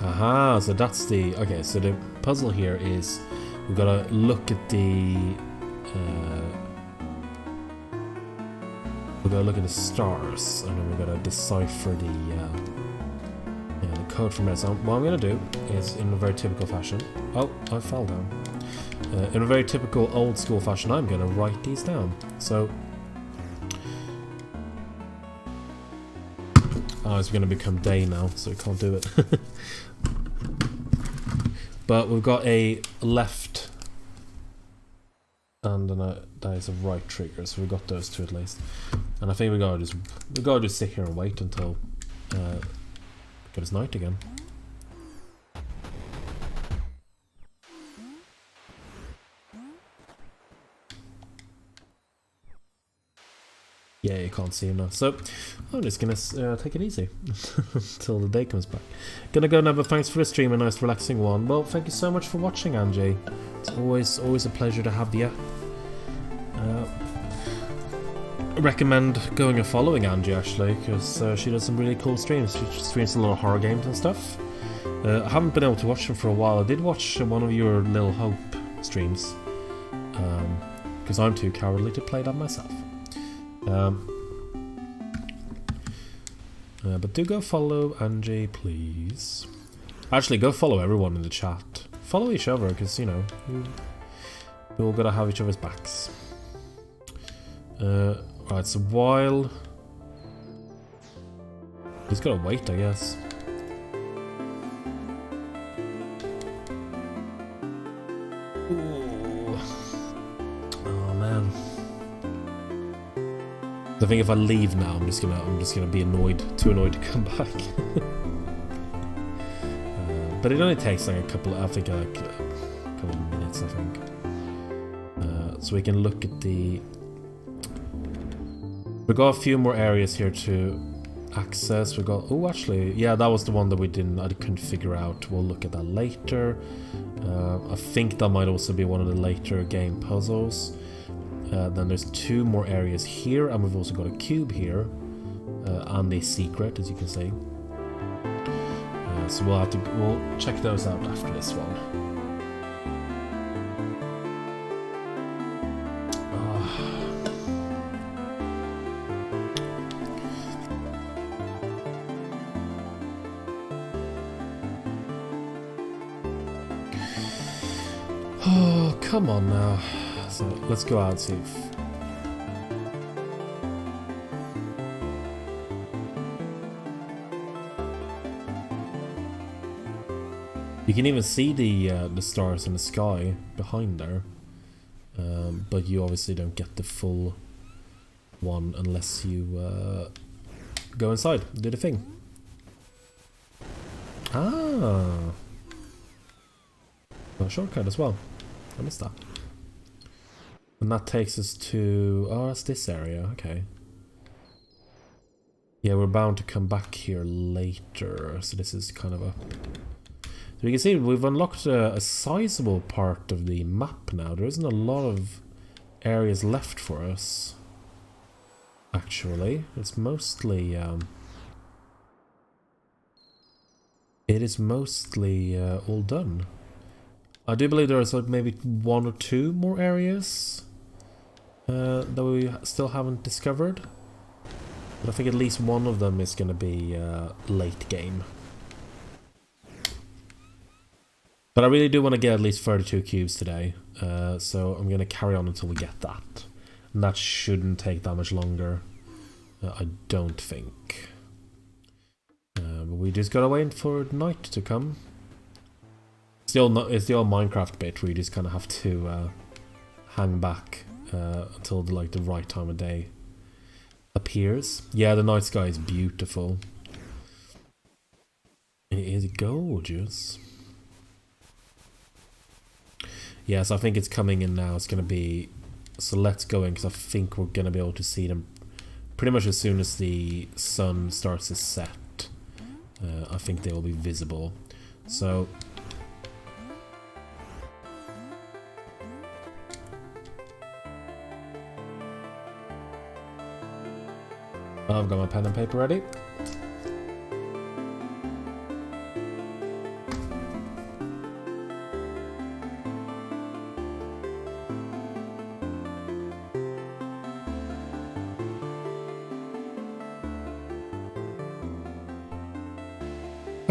Aha, so that's the... Okay, so the puzzle here is we've got to look at the... we've got to look at the stars, and then we've got to decipher the code from this. What I'm going to do is, in a very typical fashion... Oh, I fell down. In a very typical old school fashion, I'm going to write these down. So... Oh, it's going to become day now, so we can't do it. But we've got a left and that is a right trigger, so we got those two at least. And I think we gotta just sit here and wait until it's night again. Yeah, you can't see him now. So I'm just gonna take it easy until the day comes back. Gonna go now, but thanks for the stream, a nice relaxing one. Well, thank you so much for watching, Angie. It's always a pleasure to have you. I recommend going and following Angie actually, because she does some really cool streams. She streams a lot of horror games and stuff. I haven't been able to watch them for a while. I did watch one of your Lil Hope streams, because I'm too cowardly to play that myself. But do go follow Angie, please. Actually, go follow everyone in the chat. Follow each other, because, you know, we all gotta have each other's backs. Right, so while... He's gotta wait, I guess. Ooh. Oh, man. I think if I leave now, I'm just gonna be too annoyed to come back. But it only takes like a couple of minutes, I think. So we can look at the... We got a few more areas here to access. We got... Oh, actually, yeah, that was the one that I couldn't figure out. We'll look at that later. I think that might also be one of the later game puzzles. Then there's two more areas here, and we've also got a cube here, and a secret, as you can see. So we'll check those out after this one. Oh, come on now. So let's go out and see if... You can even see the stars in the sky behind there, but you obviously don't get the full one unless you go inside, do the thing. Ah, a shortcut as well. I missed that. And that takes us to... Oh, it's this area, okay. Yeah, we're bound to come back here later, so this is kind of a... So you can see we've unlocked a sizable part of the map now. There isn't a lot of areas left for us, actually. It's mostly... It is mostly all done. I do believe there is like maybe one or two more areas that we still haven't discovered. But I think at least one of them is going to be late game. But I really do want to get at least 32 cubes today, so I'm going to carry on until we get that. And that shouldn't take that much longer, I don't think. But we just gotta wait for night to come. It's the old Minecraft bit where you just kind of have to hang back until the right time of day appears. Yeah, the night sky is beautiful. It is gorgeous. Yes, I think it's coming in now. It's going to be... So let's go in, because I think we're going to be able to see them pretty much as soon as the sun starts to set. I think they will be visible. So... I've got my pen and paper ready.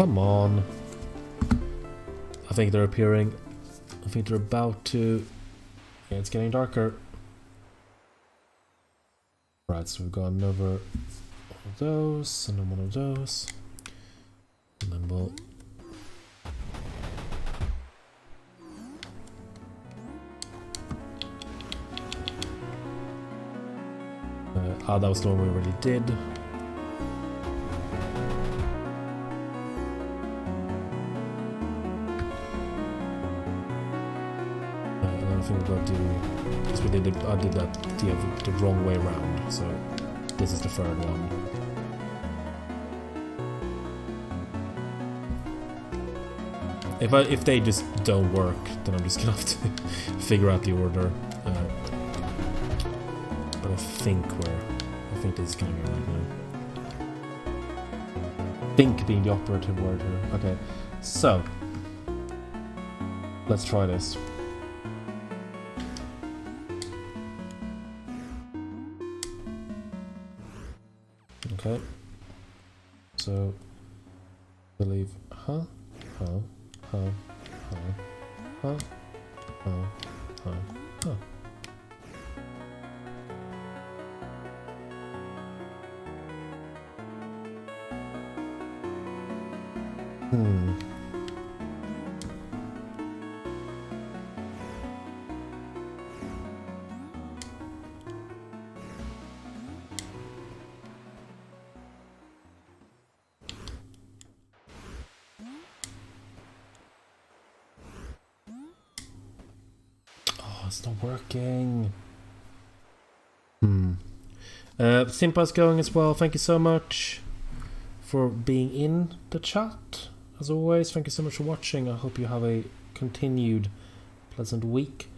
Come on. I think they're appearing. I think they're about to... Yeah, it's getting darker. Right, so we've got another one of those, and then one of those. And then we'll... that was the one we already did. And I think we've got to do... Because I did that the wrong way around, so this is the third one. If they just don't work, then I'm just gonna have to figure out the order. But I think this is gonna be right now. Think being the operative word here. Okay, so let's try this. Okay, so I believe huh. It's not working. Simpa's going as well. Thank you so much for being in the chat. As always, thank you so much for watching. I hope you have a continued pleasant week.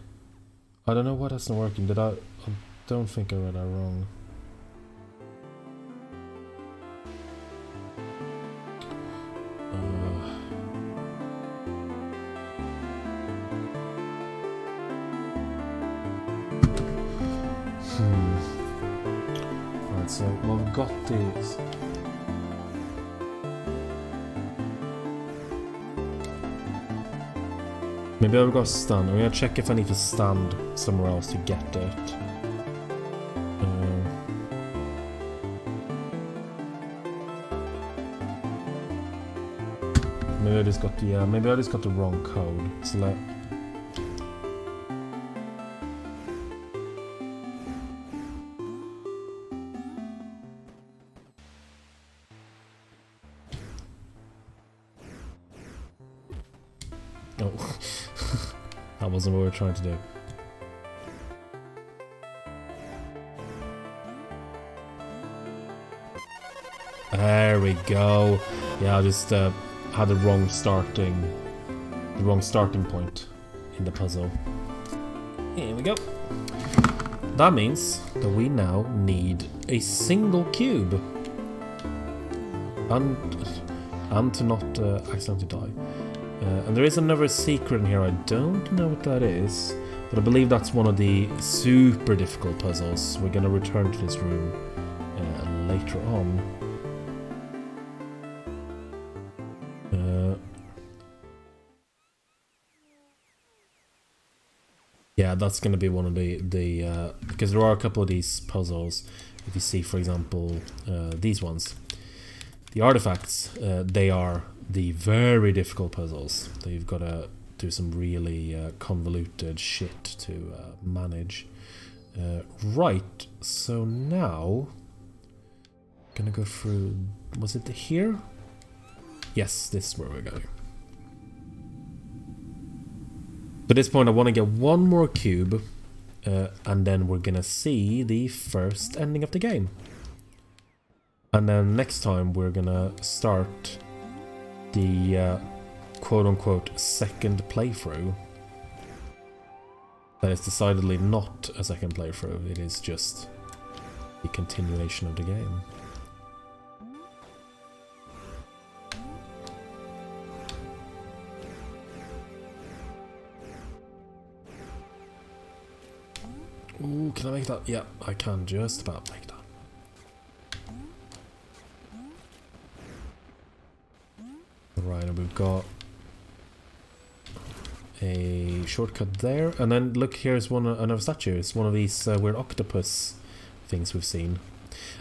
I don't know why that's not working. I don't think I read that wrong. Right, so we've got these. Maybe I've got to stand. I'm gonna check if I need to stand somewhere else to get it. Maybe I just got the maybe I just got the wrong code. So let. Oh, that wasn't what we were trying to do. There we go. Yeah, I just had the wrong starting point in the puzzle. Here we go. That means that we now need a single cube, and to not accidentally die. And there is another secret in here. I don't know what that is, but I believe that's one of the super difficult puzzles. We're gonna return to this room later on. Yeah, that's gonna be one of the because there are a couple of these puzzles. If you see, for example, these ones, the artifacts, they are the very difficult puzzles that you've got to do some really convoluted shit to manage. Right, so now gonna go through. Was it here? Yes, this is where we're going. At this point I want to get one more cube, and then we're gonna see the first ending of the game. And then next time we're gonna start the quote-unquote second playthrough. That is decidedly not a second playthrough, it is just the continuation of the game. Ooh, can I make that? Yeah, I can just about make that. Right, and we've got a shortcut there, and then look, here's another statue. It's one of these weird octopus things we've seen.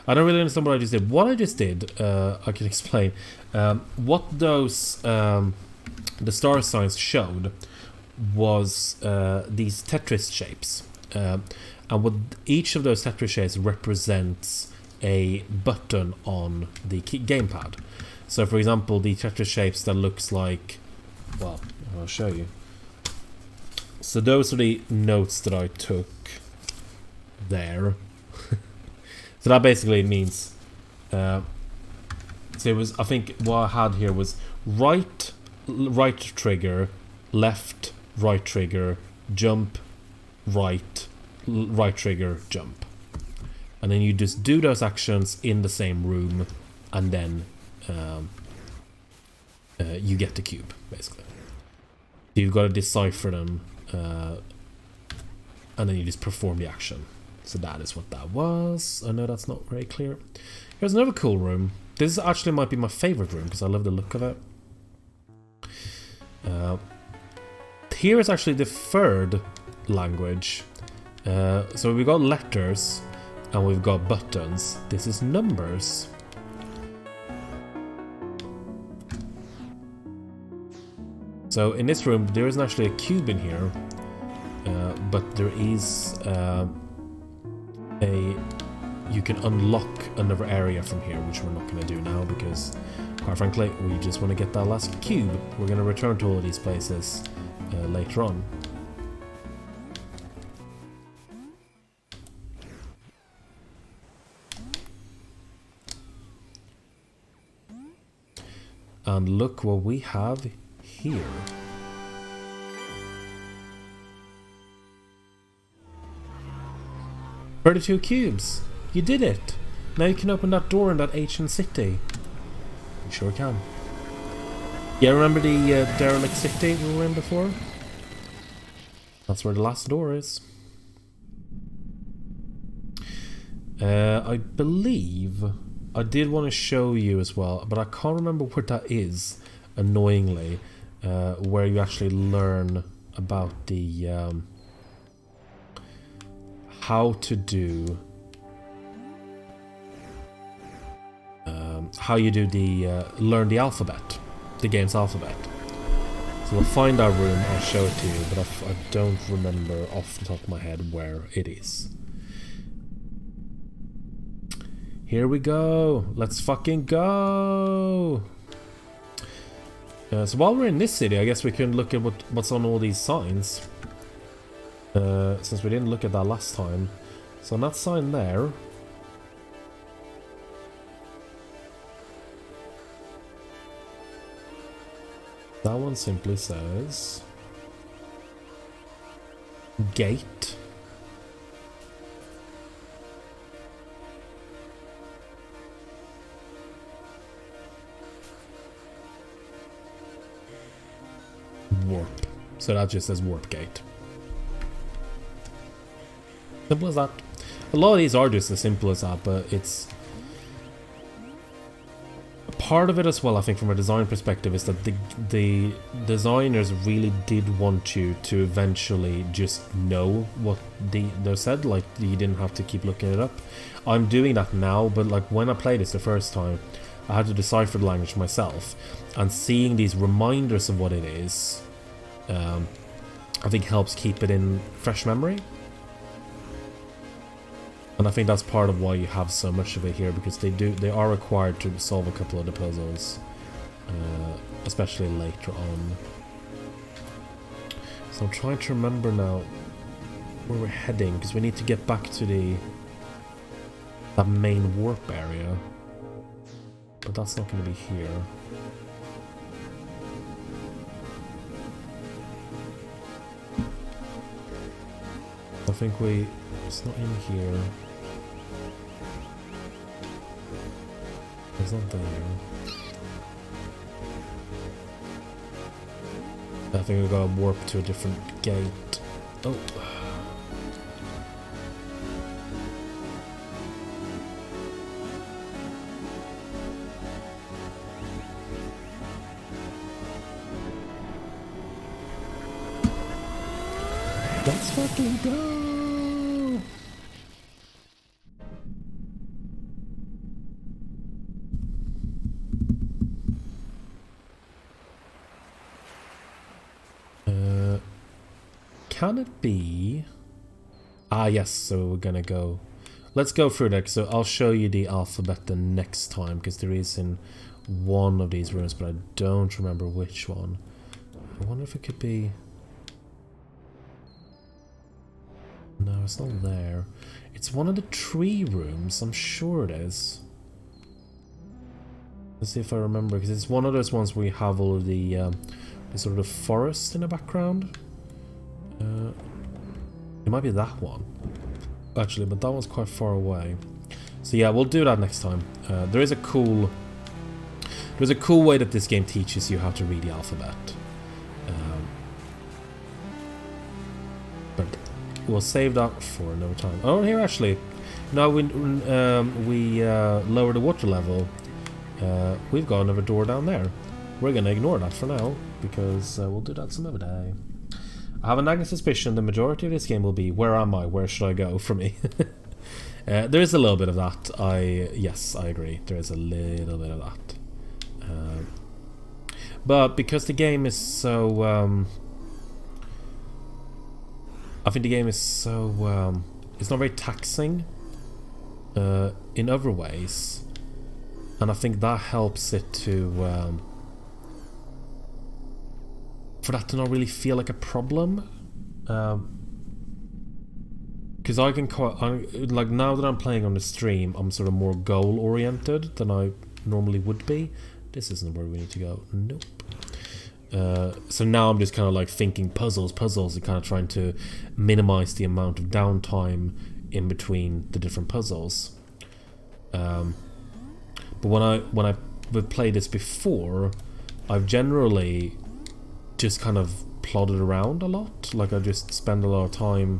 I don't really understand what I just did. What I just did, I can explain. What those the star signs showed was these Tetris shapes, and what each of those Tetris shapes represents a button on the gamepad. So, for example, the Tetris shapes that looks like, well, I'll show you. So those are the notes that I took there. So that basically means, so it was, I think what I had here was right trigger, left, right trigger, jump, right trigger, jump. And then you just do those actions in the same room, and then you get the cube, basically. So you've got to decipher them, and then you just perform the action. So that is what that was. I know that's not very clear. Here's another cool room. This actually might be my favorite room because I love the look of it. Here is actually the third language. So we've got letters and we've got buttons. This is numbers. So in this room there isn't actually a cube in here, but there is you can unlock another area from here, which we're not going to do now because, quite frankly, we just want to get that last cube. We're going to return to all of these places later on. And look what we have here. "32 cubes! You did it! Now you can open that door in that ancient city." You sure can. Yeah, remember the derelict city we were in before? That's where the last door is. I believe I did want to show you as well, but I can't remember where that is, annoyingly, where you actually learn about the how to do how you do the learn the alphabet, the game's alphabet. So we'll find our room, I'll show it to you, but I don't remember off the top of my head where it is. Here we go, let's fucking go. So while we're in this city, I guess we can look at what's on all these signs, since we didn't look at that last time. So on that sign there, that one simply says gate. Warp. So that just says warp gate. Simple as that. A lot of these are just as simple as that, but it's part of it as well, I think, from a design perspective, is that the designers really did want you to eventually just know what they said. Like, you didn't have to keep looking it up. I'm doing that now, but like when I played this the first time, I had to decipher the language myself, and seeing these reminders of what it is, I think helps keep it in fresh memory. And I think that's part of why you have so much of it here, because they are required to solve a couple of the puzzles, especially later on. So I'm trying to remember now where we're heading, because we need to get back to that main warp area, but that's not going to be here. I think it's not in here. It's not there. I think we gotta warp to a different gate. Oh. Let's fucking go! Can it be? Ah, yes, so we're gonna go. Let's go through that. So I'll show you the alphabet the next time, because there is in one of these rooms, but I don't remember which one. I wonder if it could be. No, it's not there. It's one of the tree rooms, I'm sure it is. Let's see if I remember, because it's one of those ones where you have all of the sort of forest in the background. It might be that one, actually, but that one's quite far away. So yeah, we'll do that next time. There's a cool way that this game teaches you how to read the alphabet. But we'll save that for another time. Oh, here actually, now we lower the water level. We've got another door down there. We're gonna ignore that for now because we'll do that some other day. I have a nagging suspicion the majority of this game will be, where am I? Where should I go for me? There is a little bit of that. Yes, I agree. There is a little bit of that. But because the game is so... I think the game is so... it's not very taxing in other ways. And I think that helps it to... for that to not really feel like a problem, because I can like, now that I'm playing on the stream, I'm sort of more goal oriented than I normally would be. This isn't where we need to go. Nope. So now I'm just kind of like thinking puzzles, and kind of trying to minimize the amount of downtime in between the different puzzles. But when I've played this before, I've generally just kind of plodded around a lot. Like, I just spend a lot of time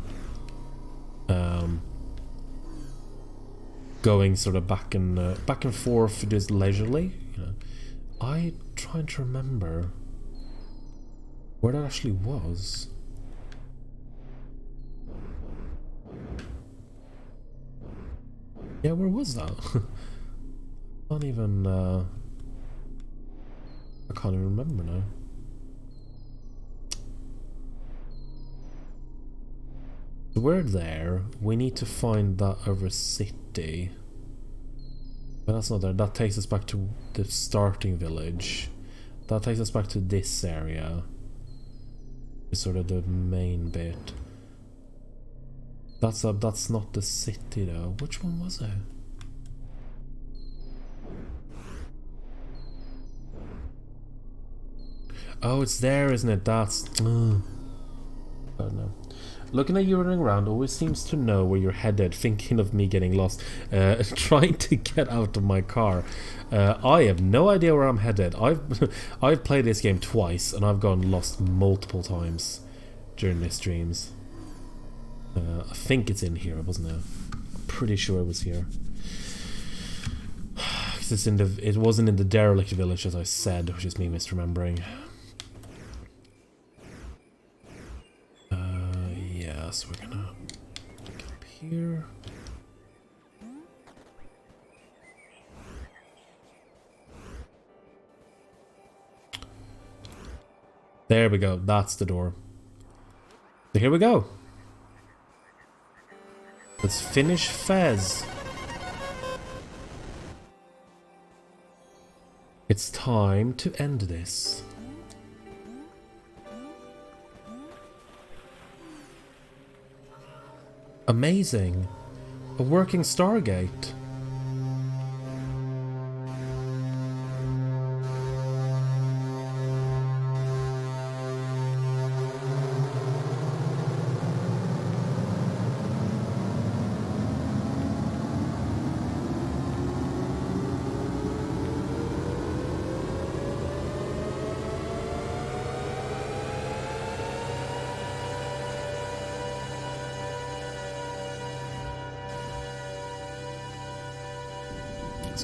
going sort of back and forth just leisurely, you know. I trying to remember where that actually was. Yeah, where was that? I can't even remember now. So we're there. We need to find that other city. But that's not there. That takes us back to the starting village. That takes us back to this area. It's sort of the main bit. That's not the city though. Which one was it? Oh, it's there, isn't it? That's... Oh no. Looking at you running around always seems to know where you're headed, thinking of me getting lost, trying to get out of my car. I have no idea where I'm headed. I've played this game twice, and I've gone lost multiple times during the streams. I think it's in here, wasn't it? I'm pretty sure it was here. It wasn't in the derelict village, as I said, which is me misremembering. So we're gonna look up here. There we go. That's the door. So here we go. Let's finish Fez. It's time to end this. Amazing. A working Stargate.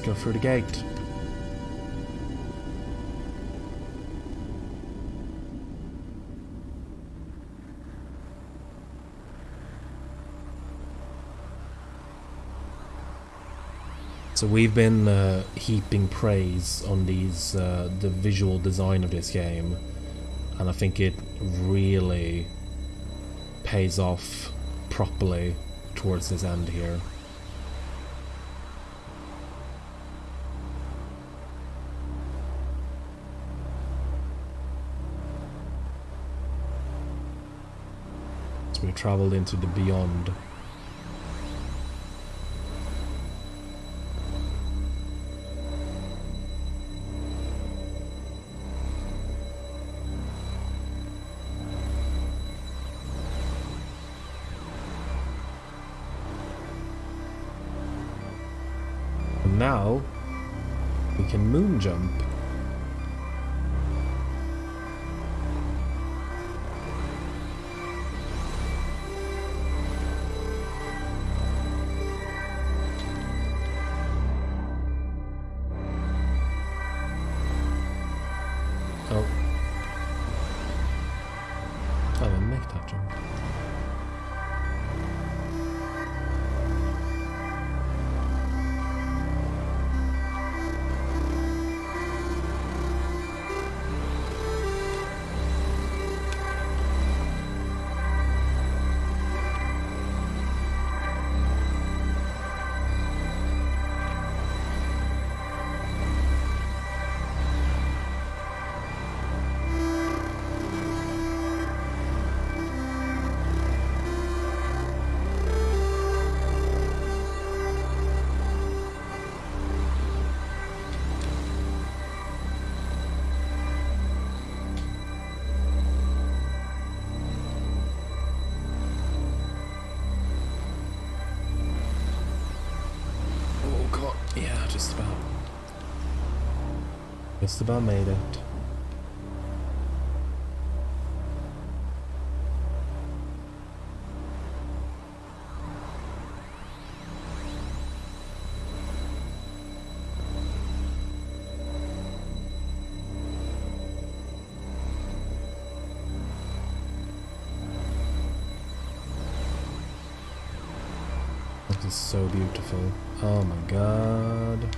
Let's go through the gate. So we've been heaping praise on these the visual design of this game, and I think it really pays off properly towards this end here. So we travelled into the beyond. Now we can moon jump. Oh. I didn't make that jump. Yeah, just about. Just about made it. This is so beautiful. Oh my god.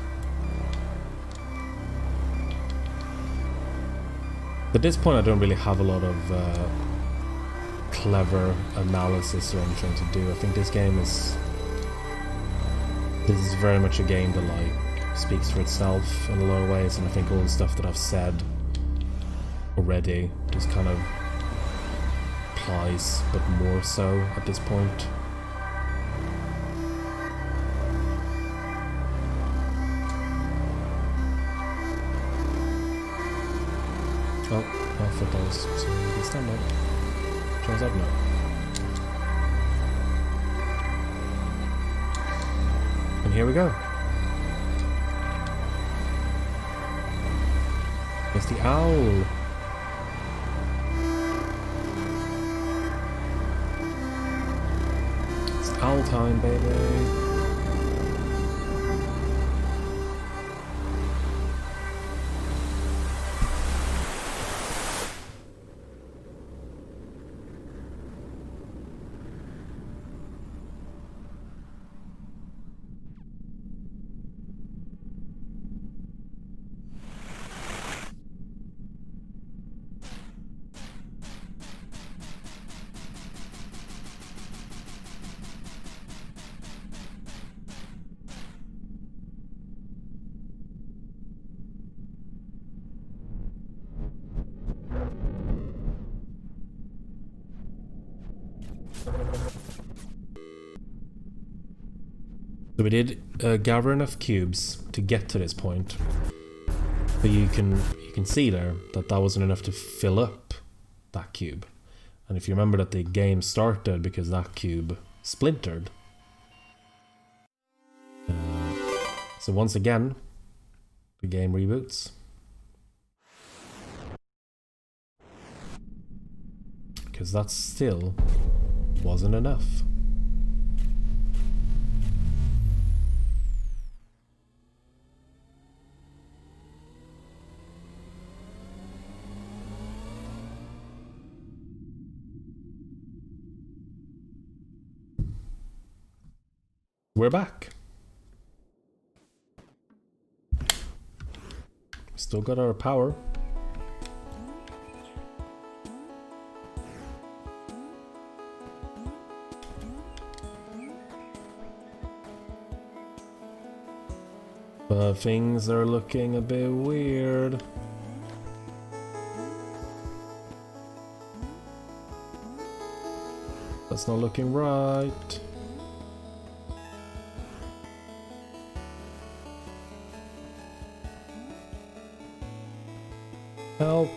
At this point I don't really have a lot of clever analysis or anything to do. I think this game is... This is very much a game that like speaks for itself in a lot of ways, and I think all the stuff that I've said already just kind of applies, but more so at this point. Oh, I thought that was something to be stand up. Turns out no. And here we go. It's the owl. It's owl time, baby. So we did gather enough cubes to get to this point, but you can see there that that wasn't enough to fill up that cube. And if you remember that the game started because that cube splintered. So once again, the game reboots. Because that still wasn't enough. We're back. Still got our power. But things are looking a bit weird. That's not looking right. Help.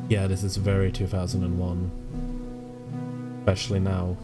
Yeah, this is very 2001. Especially now.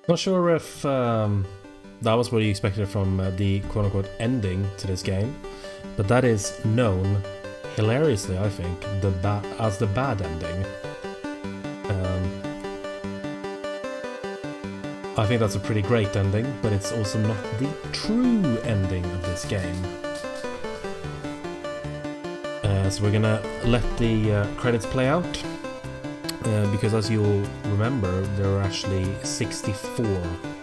Not sure if that was what you expected from the quote-unquote ending to this game, but that is known, hilariously I think, as the bad ending. I think that's a pretty great ending, but it's also not the true ending of this game. So we're gonna let the credits play out. Because as you'll remember, there are actually 64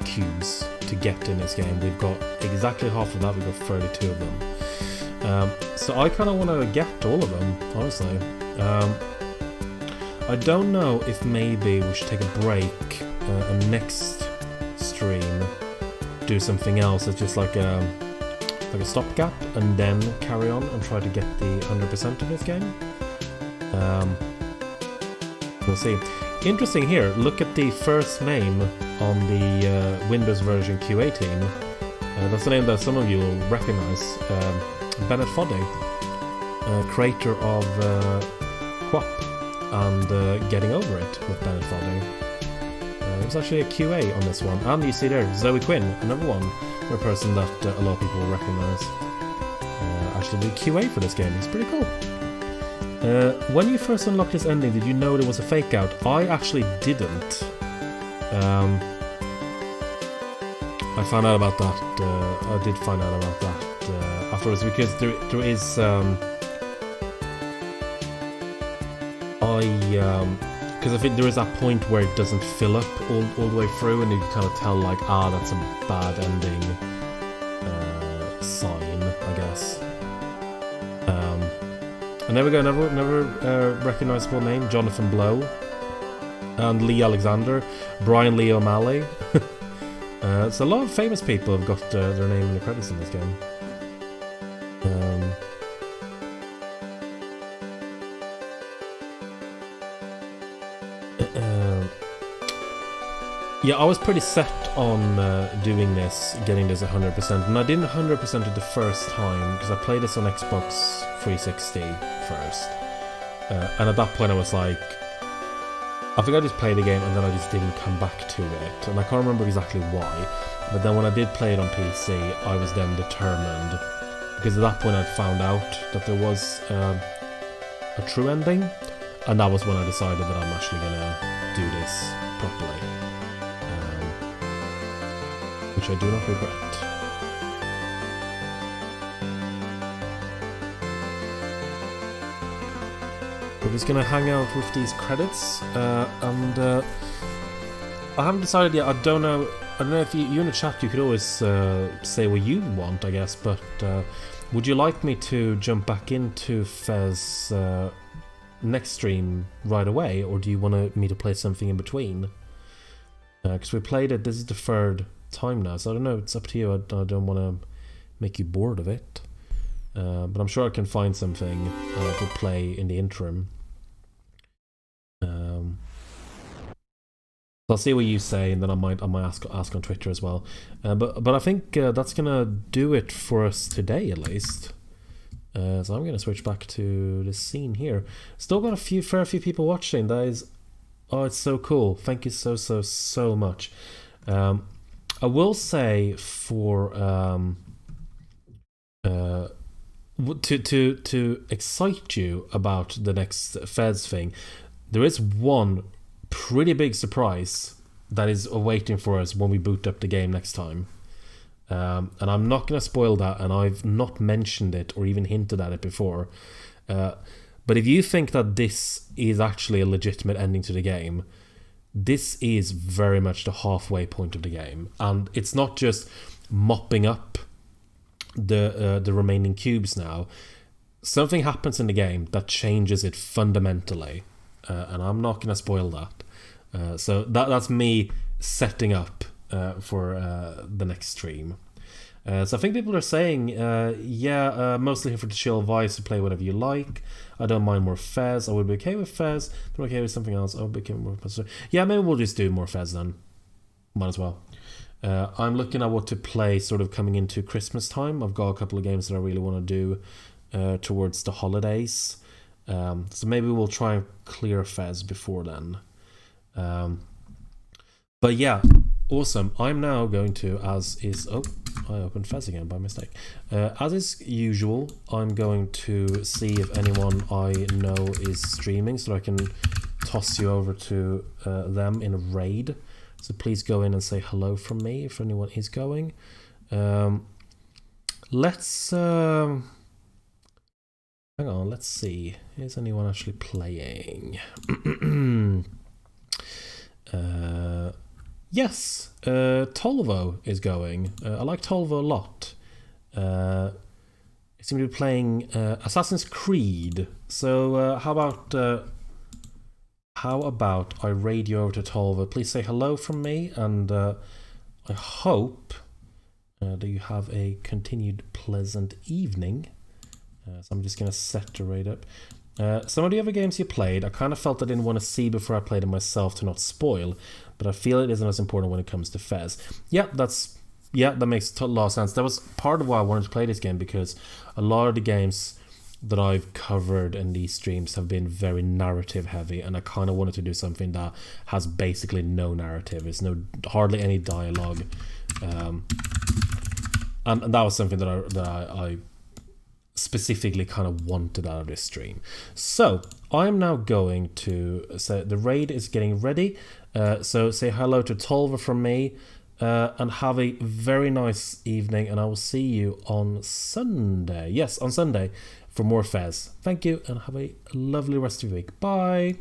cubes to get in this game. We've got exactly half of that, we've got 32 of them. So I kind of want to get all of them, honestly. I don't know if maybe we should take a break and next stream do something else. It's just like a stopgap and then carry on and try to get the 100% of this game. We'll see. Interesting here, look at the first name on the Windows version QA team. That's a name that some of you will recognize. Bennett Foddy, creator of QWOP and Getting Over It with Bennett Foddy. It was actually a QA on this one. And you see there, Zoe Quinn, another one, a person that a lot of people will recognize. Actually did QA for this game. It's pretty cool. When you first unlocked this ending, did you know there was a fake out? I actually didn't. I found out about that. I did find out about that afterwards, because there is. Because I think there is that point where it doesn't fill up all the way through, and you kind of tell like, that's a bad ending sign, I guess. And there we go, another recognisable name, Jonathan Blow, and Lee Alexander, Brian Lee O'Malley. So a lot of famous people have got their name in the credits in this game. Yeah, I was pretty set on doing this, getting this 100%, and I didn't 100% it the first time, because I played this on Xbox 360 first. And at that point I was like, I think I just played the game and then I just didn't come back to it, and I can't remember exactly why, but then when I did play it on PC, I was then determined, because at that point I'd found out that there was a true ending, and that was when I decided that I'm actually gonna do this properly, which I do not regret. We're just gonna hang out with these credits, and I haven't decided yet. I don't know if you in the chat, you could always say what you want, I guess, but would you like me to jump back into Fez next stream right away, or do you want me to play something in between? Because we played it, this is the third time now, so I don't know, it's up to you. I don't want to make you bored of it, but I'm sure I can find something to play in the interim. I'll see what you say, and then I might ask on Twitter as well. But I think that's gonna do it for us today, at least. So I'm gonna switch back to the scene here. Still got a fair few people watching. That is, it's so cool. Thank you so much. I will say for to excite you about the next Fez thing, there is one pretty big surprise that is awaiting for us when we boot up the game next time, and I'm not going to spoil that, and I've not mentioned it or even hinted at it before, but if you think that this is actually a legitimate ending to the game, this is very much the halfway point of the game, and it's not just mopping up the remaining cubes now. Something happens in the game that changes it fundamentally, and I'm not going to spoil that. So that's me setting up for the next stream. So I think people are saying, mostly here for the chill vibes, to play whatever you like. I don't mind more Fez. I would be okay with Fez. I'm okay with something else. I would be okay with more Fez. Yeah, maybe we'll just do more Fez then. Might as well. I'm looking at what to play sort of coming into Christmas time. I've got a couple of games that I really want to do towards the holidays. So maybe we'll try and clear Fez before then. But yeah, awesome. I'm now going to, I opened Fez again by mistake. As is usual, I'm going to see if anyone I know is streaming, so I can toss you over to them in a raid. So please go in and say hello from me if anyone is going. Let's hang on, let's see. Is anyone actually playing? Yes, Tolvo is going. I like Tolvo a lot. He seems to be playing Assassin's Creed. So how about I raid you over to Tolvo? Please say hello from me, and I hope that you have a continued pleasant evening. So I'm just going to set the raid up. Some of the other games you played, I kind of felt I didn't want to see before I played them myself to not spoil, but I feel it isn't as important when it comes to Fez. That makes a lot of sense. That was part of why I wanted to play this game, because a lot of the games that I've covered in these streams have been very narrative heavy, and I kind of wanted to do something that has basically no narrative. There's hardly any dialogue, and that was something that I specifically kind of wanted out of this stream. So I'm now going to say the raid is getting ready. So say hello to Tolva from me, and have a very nice evening, and I will see you on Sunday. Yes, on Sunday for more Fez. Thank you, and have a lovely rest of your week. Bye.